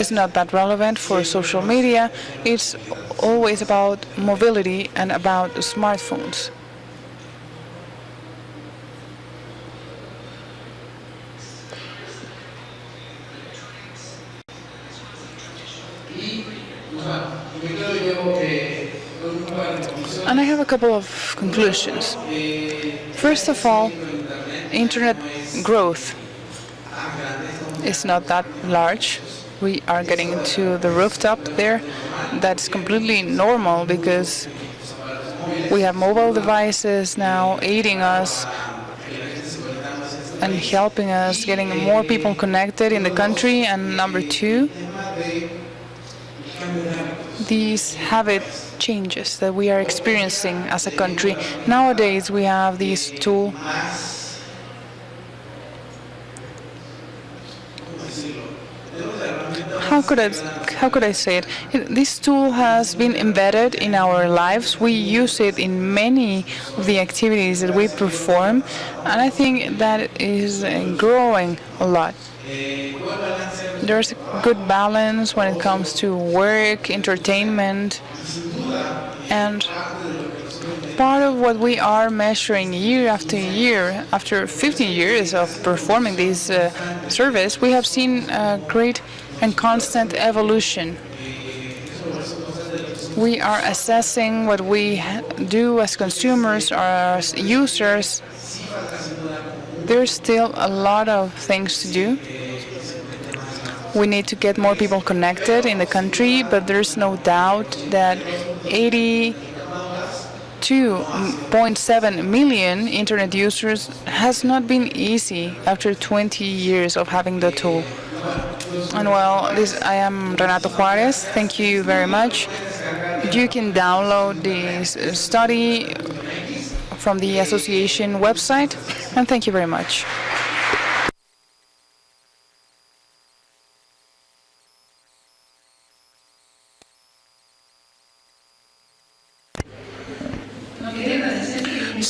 is not that relevant for social media. It's always about mobility and about smartphones. And I have a couple of conclusions. First of all, internet growth is not that large. We are getting to the rooftop there. That's completely normal because we have mobile devices now aiding us and helping us getting more people connected in the country. And number 2, these habit changes that we are experiencing as a country. Nowadays we have these tools. How could I say it? This tool has been embedded in our lives. We use it in many of the activities that we perform, and I think that it is growing a lot. There's a good balance when it comes to work, entertainment, and part of what we are measuring year after year, after 15 years of performing this service, we have seen a great and constant evolution. We are assessing what we do as consumers or as users. There's still a lot of things to do. We need to get more people connected in the country, but there's no doubt that 82.7 million internet users has not been easy after 20 years of having the tool. And well, I am Renato Juarez. Thank you very much. You can download this study from the association website, and thank you very much.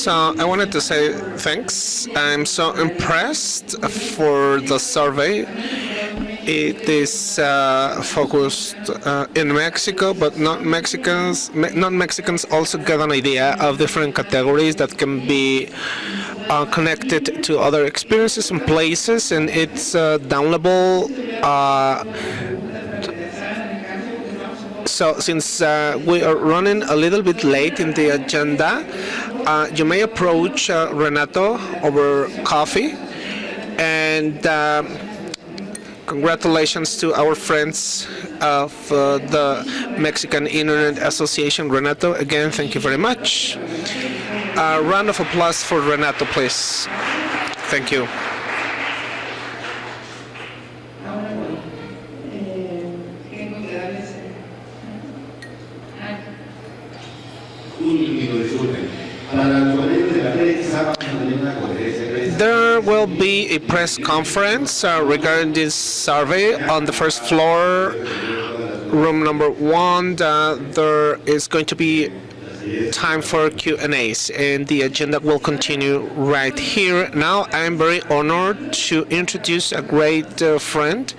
So I wanted to say thanks. I'm so impressed for the survey. It is focused in Mexico, but non-Mexicans also get an idea of different categories that can be connected to other experiences and places, and it's downloadable. So since we are running a little bit late in the agenda, you may approach Renato over coffee, and congratulations to our friends of the Mexican Internet Association. Renato, again, thank you very much. A round of applause for Renato, please. Thank you. There will be a press conference regarding this survey on the first floor, room number 1. There is going to be time for Q&As, and the agenda will continue right here. Now I'm very honored to introduce a great friend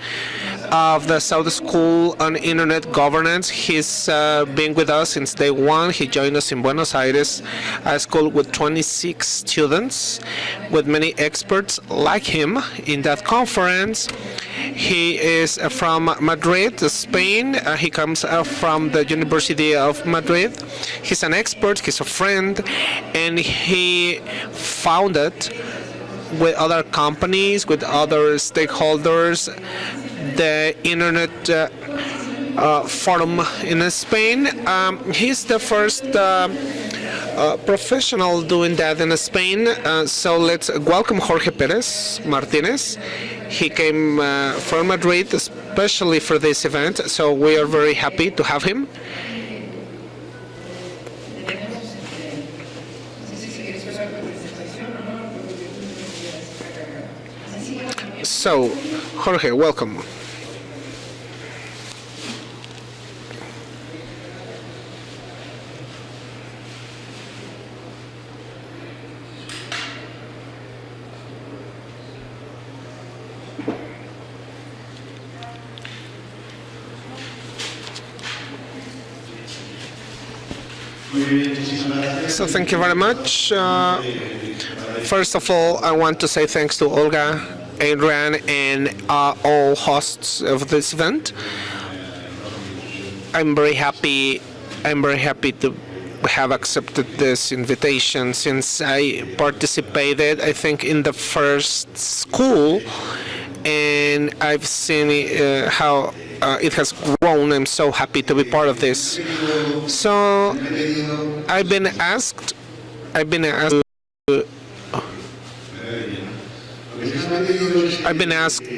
of the South School on Internet Governance. He's been with us since day one. He joined us in Buenos Aires, a school with 26 students, with many experts like him in that conference. He is from Madrid, Spain. He comes from the University of Madrid. He's an expert, he's a friend, and he founded with other companies, with other stakeholders, the Internet Forum in Spain. He's the first professional doing that in Spain. So let's welcome Jorge Perez Martinez. He came from Madrid especially for this event, so we are very happy to have him. So, Jorge, welcome. So thank you very much. First of all, I want to say thanks to Olga, Adrian, and all hosts of this event. I'm very happy to have accepted this invitation, since I participated, I think, in the first school, and I've seen how it has grown. I'm so happy to be part of this. So I've been asked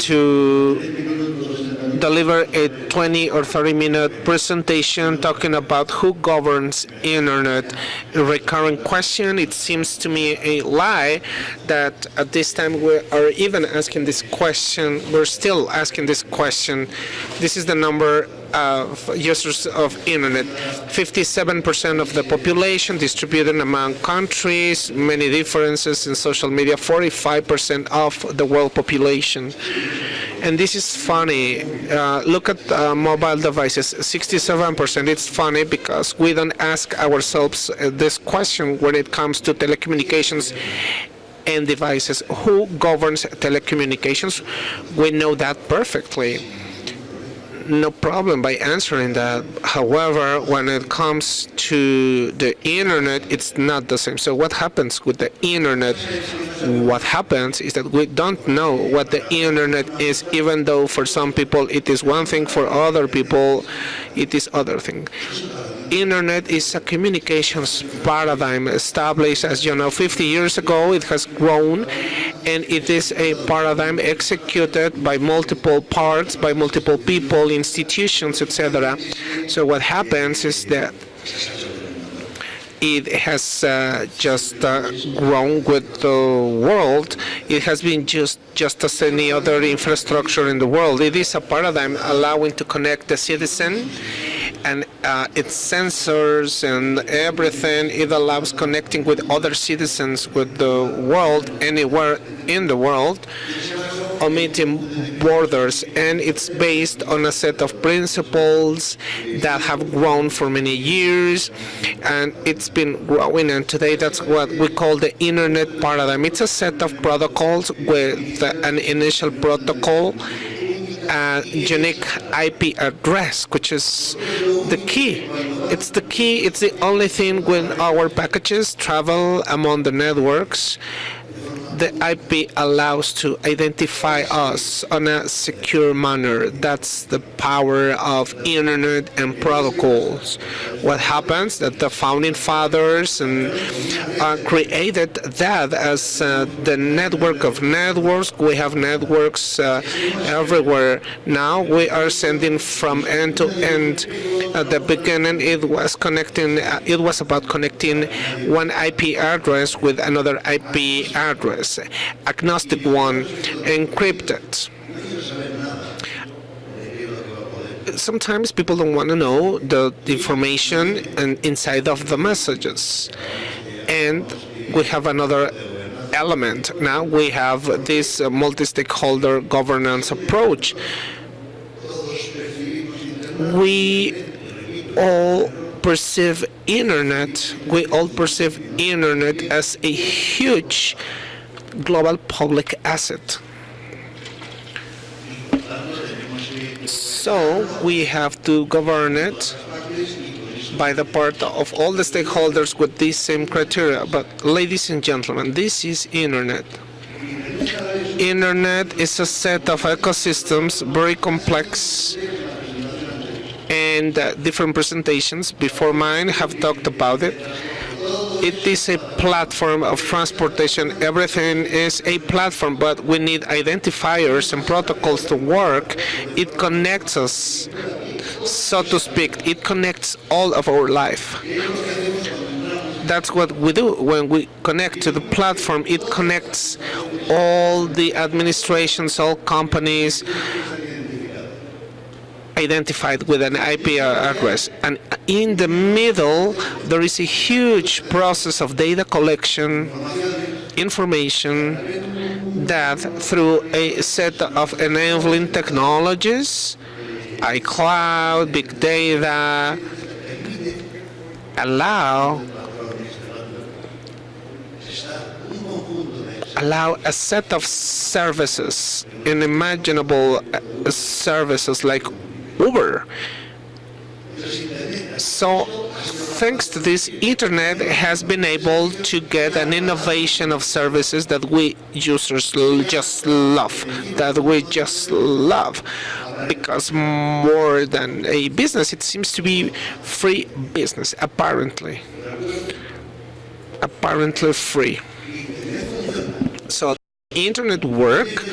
to deliver a 20 or 30-minute presentation talking about who governs internet. A recurring question. It seems to me a lie that at this time we are even asking this question. We're still asking this question. This is the number of users of internet. 57% of the population distributed among countries, many differences in social media, 45% of the world population. And this is funny. Look at mobile devices, 67%. It's funny because we don't ask ourselves this question when it comes to telecommunications and devices. Who governs telecommunications? We know that perfectly. No problem by answering that. However, when it comes to the internet, it's not the same. So what happens with the internet? What happens is that we don't know what the internet is, even though for some people it is one thing, for other people it is other thing. Internet is a communications paradigm established, as you know, 50 years ago. It has grown, and it is a paradigm executed by multiple parts, by multiple people, institutions, etc. So what happens is that it has just grown with the world. It has been just as any other infrastructure in the world. It is a paradigm allowing to connect the citizen and its sensors and everything. It allows connecting with other citizens with the world, anywhere in the world, omitting borders, and it's based on a set of principles that have grown for many years, and it's been growing, and today that's what we call the internet paradigm. It's a set of protocols with an initial protocol, a unique IP address, which is the key. It's the key. It's the only thing when our packages travel among the networks. The IP allows to identify us on a secure manner. That's the power of internet and protocols. What happens that the founding fathers created that as the network of networks. We have networks everywhere now. We are sending from end to end. At the beginning, it was connecting. It was about connecting one IP address with another IP address. Agnostic one, encrypted. Sometimes people don't want to know the information inside of the messages. And we have another element. Now we have this multi-stakeholder governance approach. We all perceive internet as a huge global public asset. So we have to govern it by the part of all the stakeholders with these same criteria. But ladies and gentlemen, this is internet. Internet is a set of ecosystems, very complex, and different presentations before mine have talked about it. It is a platform of transportation. Everything is a platform, but we need identifiers and protocols to work. It connects us, so to speak. It connects all of our life. That's what we do when we connect to the platform. It connects all the administrations, all companies identified with an IP address. And in the middle, there is a huge process of data collection, information, that through a set of enabling technologies, iCloud, big data, allow a set of services, unimaginable services like Uber. So thanks to this, internet has been able to get an innovation of services that we users just love, because more than a business, it seems to be free business, apparently free. So internet work,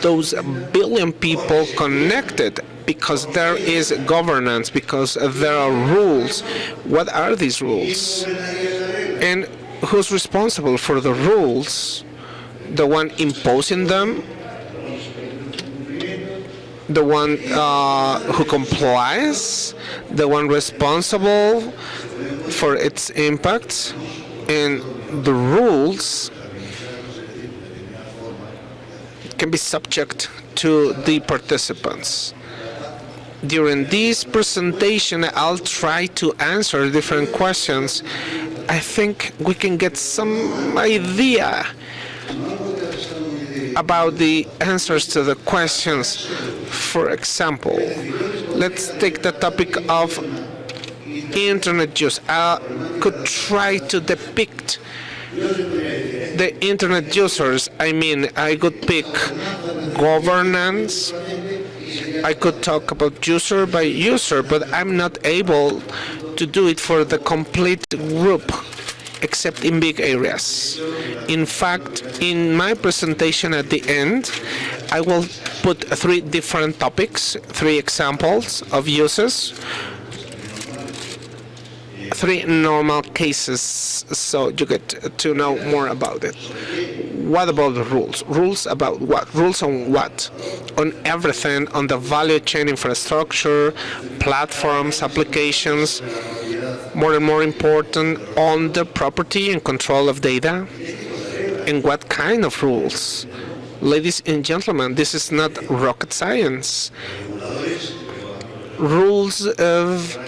those billion people connected, because there is governance, because there are rules. What are these rules? And who's responsible for the rules? The one imposing them? The one who complies? The one responsible for its impacts? And the rules can be subject to the participants. During this presentation, I'll try to answer different questions. I think we can get some idea about the answers to the questions. For example, let's take the topic of internet use. I could try to depict the internet users. I mean, I could pick governance. I could talk about user by user, but I'm not able to do it for the complete group, except in big areas. In fact, in my presentation at the end, I will put 3 different topics, 3 examples of uses, three normal cases so you get to know more about it. What about the rules? Rules about what? Rules on what? On everything, on the value chain infrastructure, platforms, applications, more and more important, on the property and control of data. And what kind of rules? Ladies and gentlemen, this is not rocket science. Rules of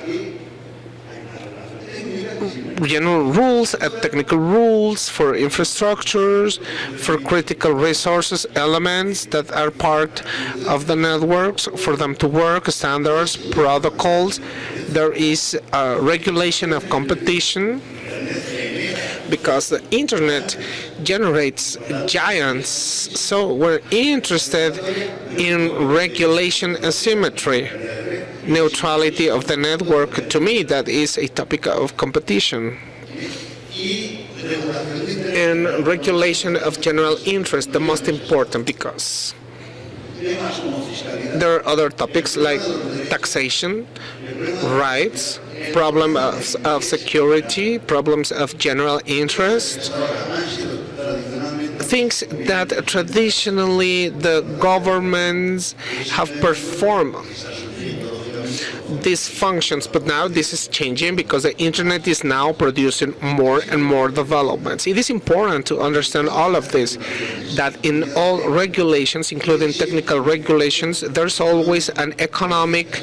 general rules, technical rules for infrastructures, for critical resources, elements that are part of the networks, for them to work, standards, protocols. There is a regulation of competition, because the internet generates giants, so we're interested in regulation asymmetry. Neutrality of the network, to me, that is a topic of competition. And regulation of general interest, the most important, because there are other topics like taxation, rights, problems of security, problems of general interest, things that traditionally the governments have performed these functions, but now this is changing because the internet is now producing more and more developments. It is important to understand all of this, that in all regulations, including technical regulations, there's always an economic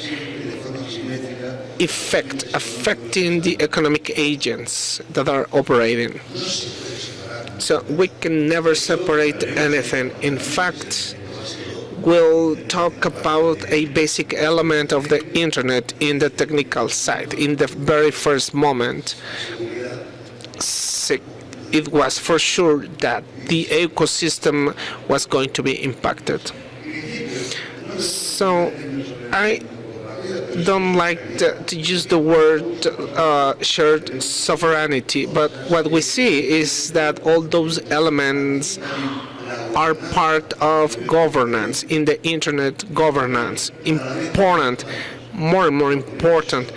effect affecting the economic agents that are operating. So we can never separate anything. In fact, we'll talk about a basic element of the internet in the technical side. In the very first moment, it was for sure that the ecosystem was going to be impacted. So I don't like to use the word shared sovereignty, but what we see is that all those elements are part of governance, in the internet governance. Important, more and more important,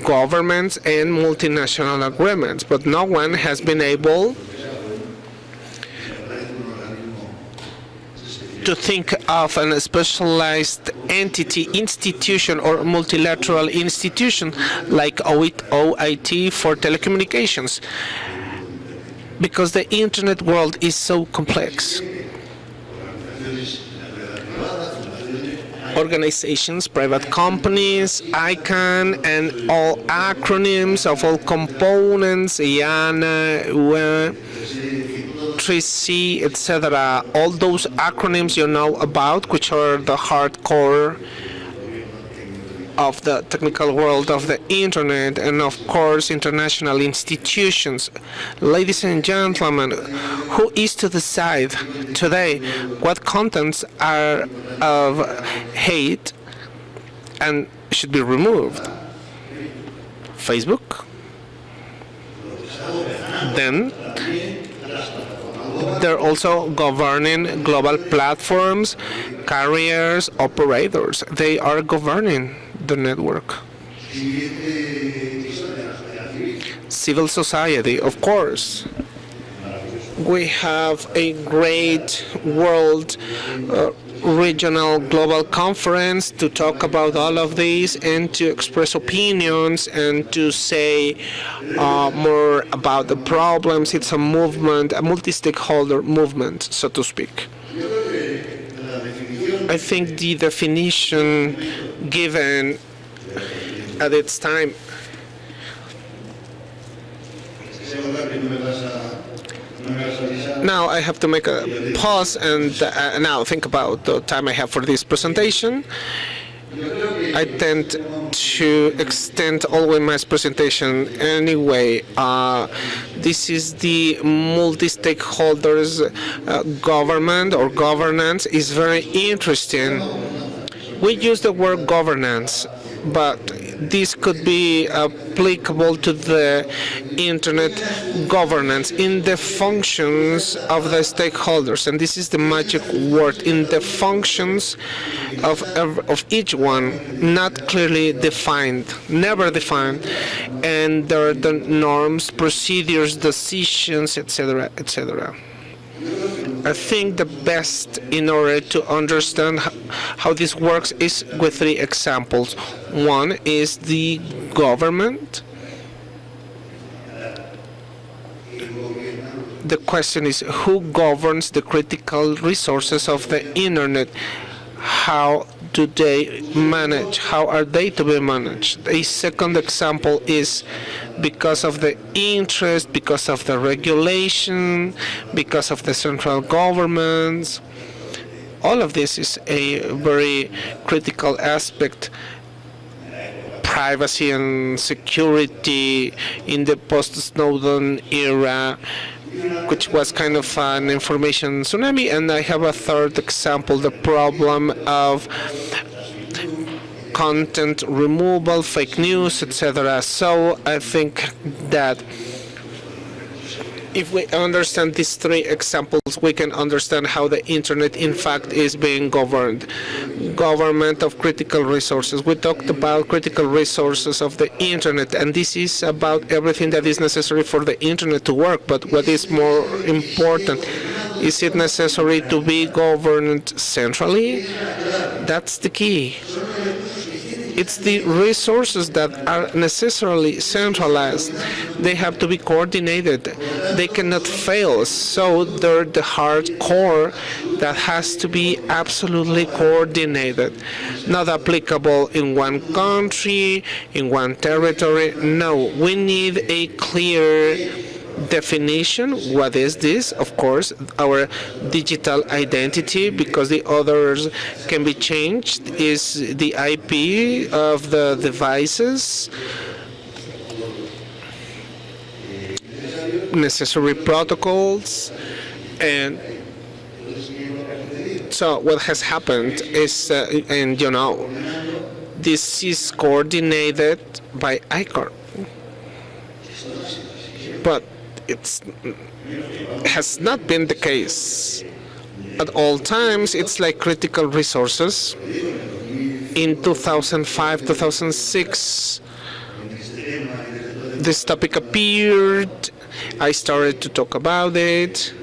governments and multinational agreements, but no one has been able to think of a specialized entity, institution, or multilateral institution like OIT for telecommunications, because the internet world is so complex. Organizations, private companies, ICANN, and all acronyms of all components, IANA, UE, 3C, etc. All those acronyms you know about, which are the hardcore of the technical world of the internet, and of course international institutions. Ladies and gentlemen, who is to decide today what contents are of hate and should be removed? Facebook? Then they're also governing global platforms, carriers, operators. They are governing the network. Civil society, of course. We have a great world regional global conference to talk about all of these and to express opinions and to say more about the problems. It's a movement, a multi-stakeholder movement, so to speak. I think the definition given at its time now I have to make a pause and now think about the time I have for this presentation. I tend to extend always my presentation anyway. This is the multi-stakeholders government or governance is very interesting. We use the word governance, but this could be applicable to the internet governance in the functions of the stakeholders, and this is the magic word, in the functions of each one, not clearly defined, never defined, and there are the norms, procedures, decisions, etc., etc. I think the best in order to understand how this works is with three examples. One is the government. The question is, who governs the critical resources of the internet? How do they manage? How are they to be managed? A second example is because of the interest, because of the regulation, because of the central governments. All of this is a very critical aspect. Privacy and security in the post-Snowden era, which was kind of an information tsunami. And I have a third example, the problem of content removal, fake news, etc. So I think that if we understand these three examples, we can understand how the internet in fact is being governed. Government of critical resources. We talked about critical resources of the internet, and this is about everything that is necessary for the internet to work. But what is more important, is it necessary to be governed centrally? That's the key. It's the resources that are necessarily centralized. They have to be coordinated. They cannot fail. So they're the hard core that has to be absolutely coordinated. Not applicable in one country, in one territory. No, we need a clear definition. What is this? Of course, our digital identity, because the others can be changed, is the IP of the devices, necessary protocols, and so what has happened is, and you know, this is coordinated by ICAR, but it has not been the case at all times. It's like critical resources. In 2005, 2006, this topic appeared. I started to talk about it.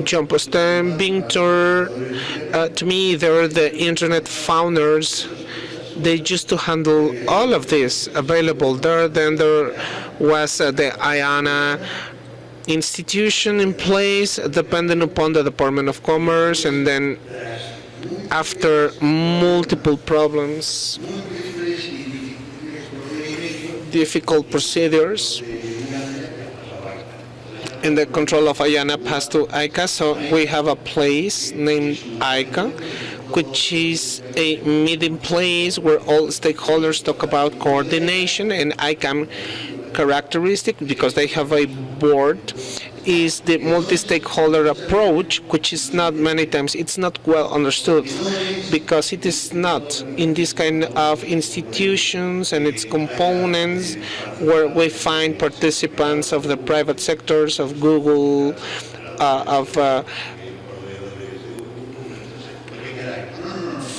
John Postem, Binter, to me, they're the internet founders. They used to handle all of this available there. Then there was the IANA institution in place, depending upon the Department of Commerce, and then after multiple problems, difficult procedures, and the control of IANA passed to ICA, so we have a place named ICA, which is a meeting place where all stakeholders talk about coordination, and ICAM characteristic, because they have a board, is the multi-stakeholder approach, which is not many times, it's not well understood, because it is not in this kind of institutions and its components where we find participants of the private sectors, of Google, of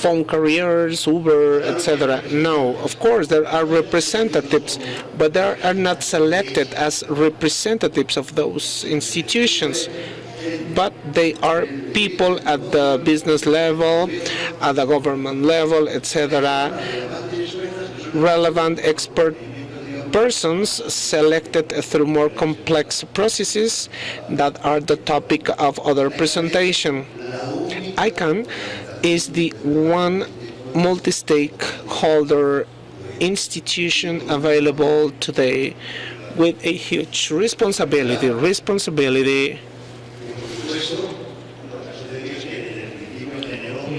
phone carriers, Uber, etc. No, of course there are representatives, but they are not selected as representatives of those institutions. But they are people at the business level, at the government level, etc. Relevant expert persons selected through more complex processes that are the topic of other presentation. ICANN is the one multi-stakeholder institution available today with a huge responsibility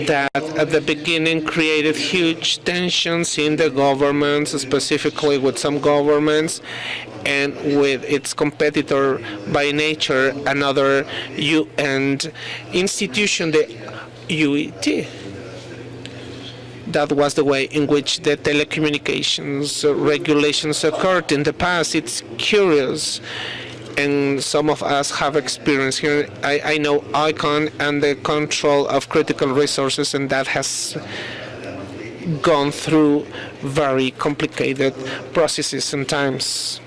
that at the beginning created huge tensions in the governments, specifically with some governments, and with its competitor by nature, another UN institution, the UET. That was the way in which the telecommunications regulations occurred in the past. It's curious, and some of us have experience here. I know ICON and the control of critical resources, and that has gone through very complicated processes sometimes.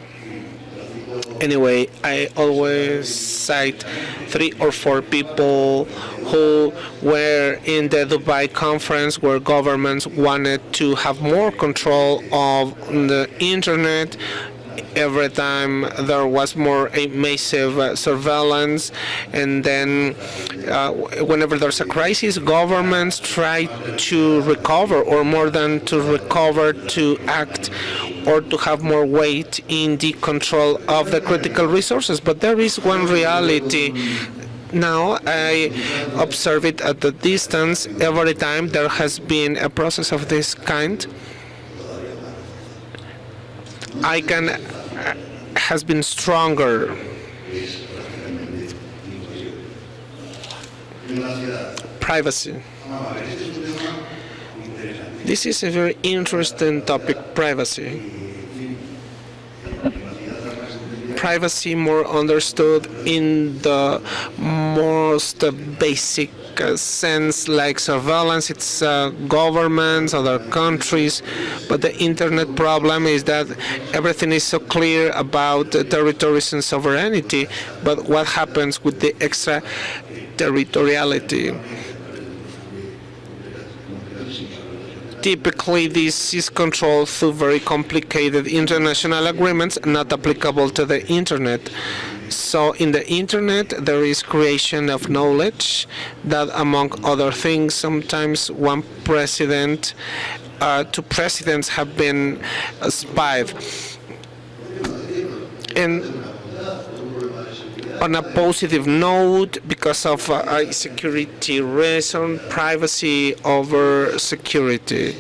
Anyway, I always cite 3 or 4 people who were in the Dubai conference where governments wanted to have more control of the internet. Every time there was more a massive surveillance, and then whenever there's a crisis, governments try to recover, or more than to recover, to act or to have more weight in the control of the critical resources. But there is one reality. Now I observe it at the distance. Every time there has been a process of this kind, ICANN has been stronger. Privacy. This is a very interesting topic, privacy. Privacy more understood in the most basic sense, like surveillance. It's governments, other countries, but the internet problem is that everything is so clear about territories and sovereignty, but what happens with the extra territoriality? Typically, this is controlled through very complicated international agreements not applicable to the internet. So in the internet, there is creation of knowledge that, among other things, sometimes one president, 2 presidents have been spied. And on a positive note, because of a security reason, privacy over security.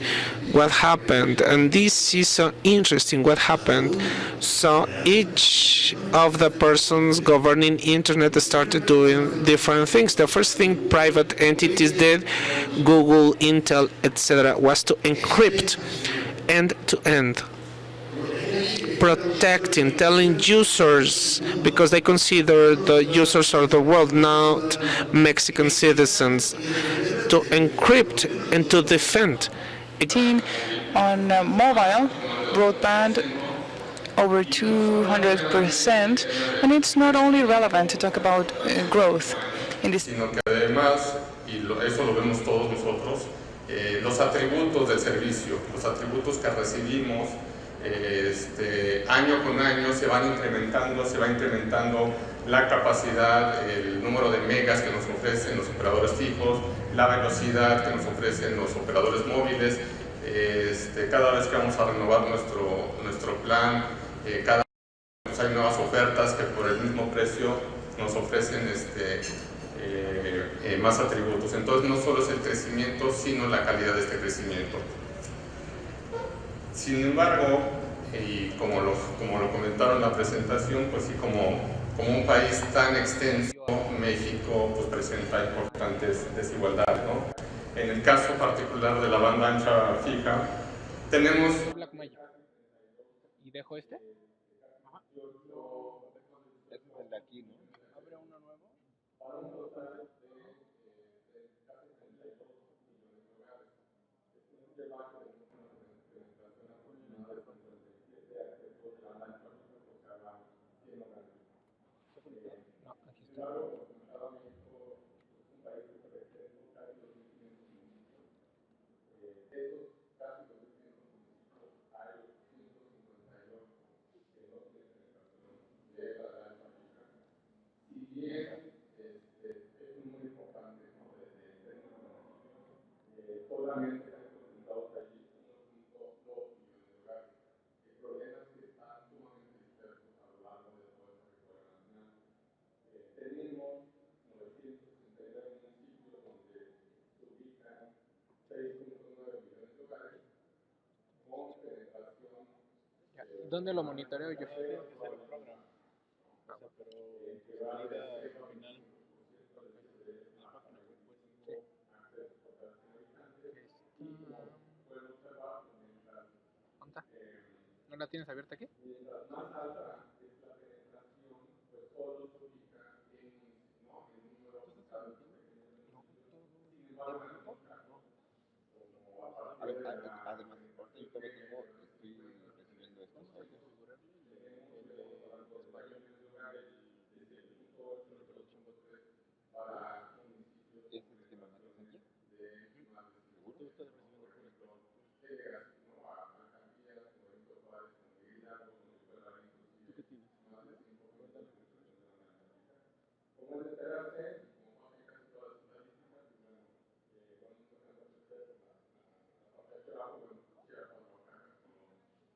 What happened? And this is so interesting. What happened? So each of the persons governing internet started doing different things. The first thing private entities did, Google, Intel, etc., was to encrypt end to end, protecting, telling users, because they consider the users of the world, not Mexican citizens, to encrypt and to defend. On mobile broadband, over 200%, and it's not only relevant to talk about growth in this. Sino que además, eso lo vemos todos nosotros, los atributos del servicio, los atributos que recibimos, año con año se va incrementando la capacidad, el número de megas que nos ofrecen los operadores fijos, la velocidad que nos ofrecen los operadores móviles. Cada vez que vamos a renovar nuestro plan, cada vez hay nuevas ofertas que por el mismo precio nos ofrecen más atributos. Entonces no solo es el crecimiento, sino la calidad de este crecimiento. Sin embargo, y como lo comentaron en la presentación, pues sí, como un país tan extenso, México pues presenta importantes desigualdades, ¿no? En el caso particular de la banda ancha fija, tenemos... ¿Y dejo este? Ajá. El de aquí, ¿no? ¿Abre uno nuevo? No, aquí está. ¿Dónde lo monitoreo yo? O sea, pero salida final en la página web, pues. Sí. ¿La tienes abierta aquí? Mientras más alta es la penetración, pues solo se ubica en, ¿no? En un número limitado de pequeños. Sin embargo, en el podcast, ¿no? Como a partir de además, ahorita yo todavía estoy recibiendo estos audios. tenemos el español desde el punto 8 para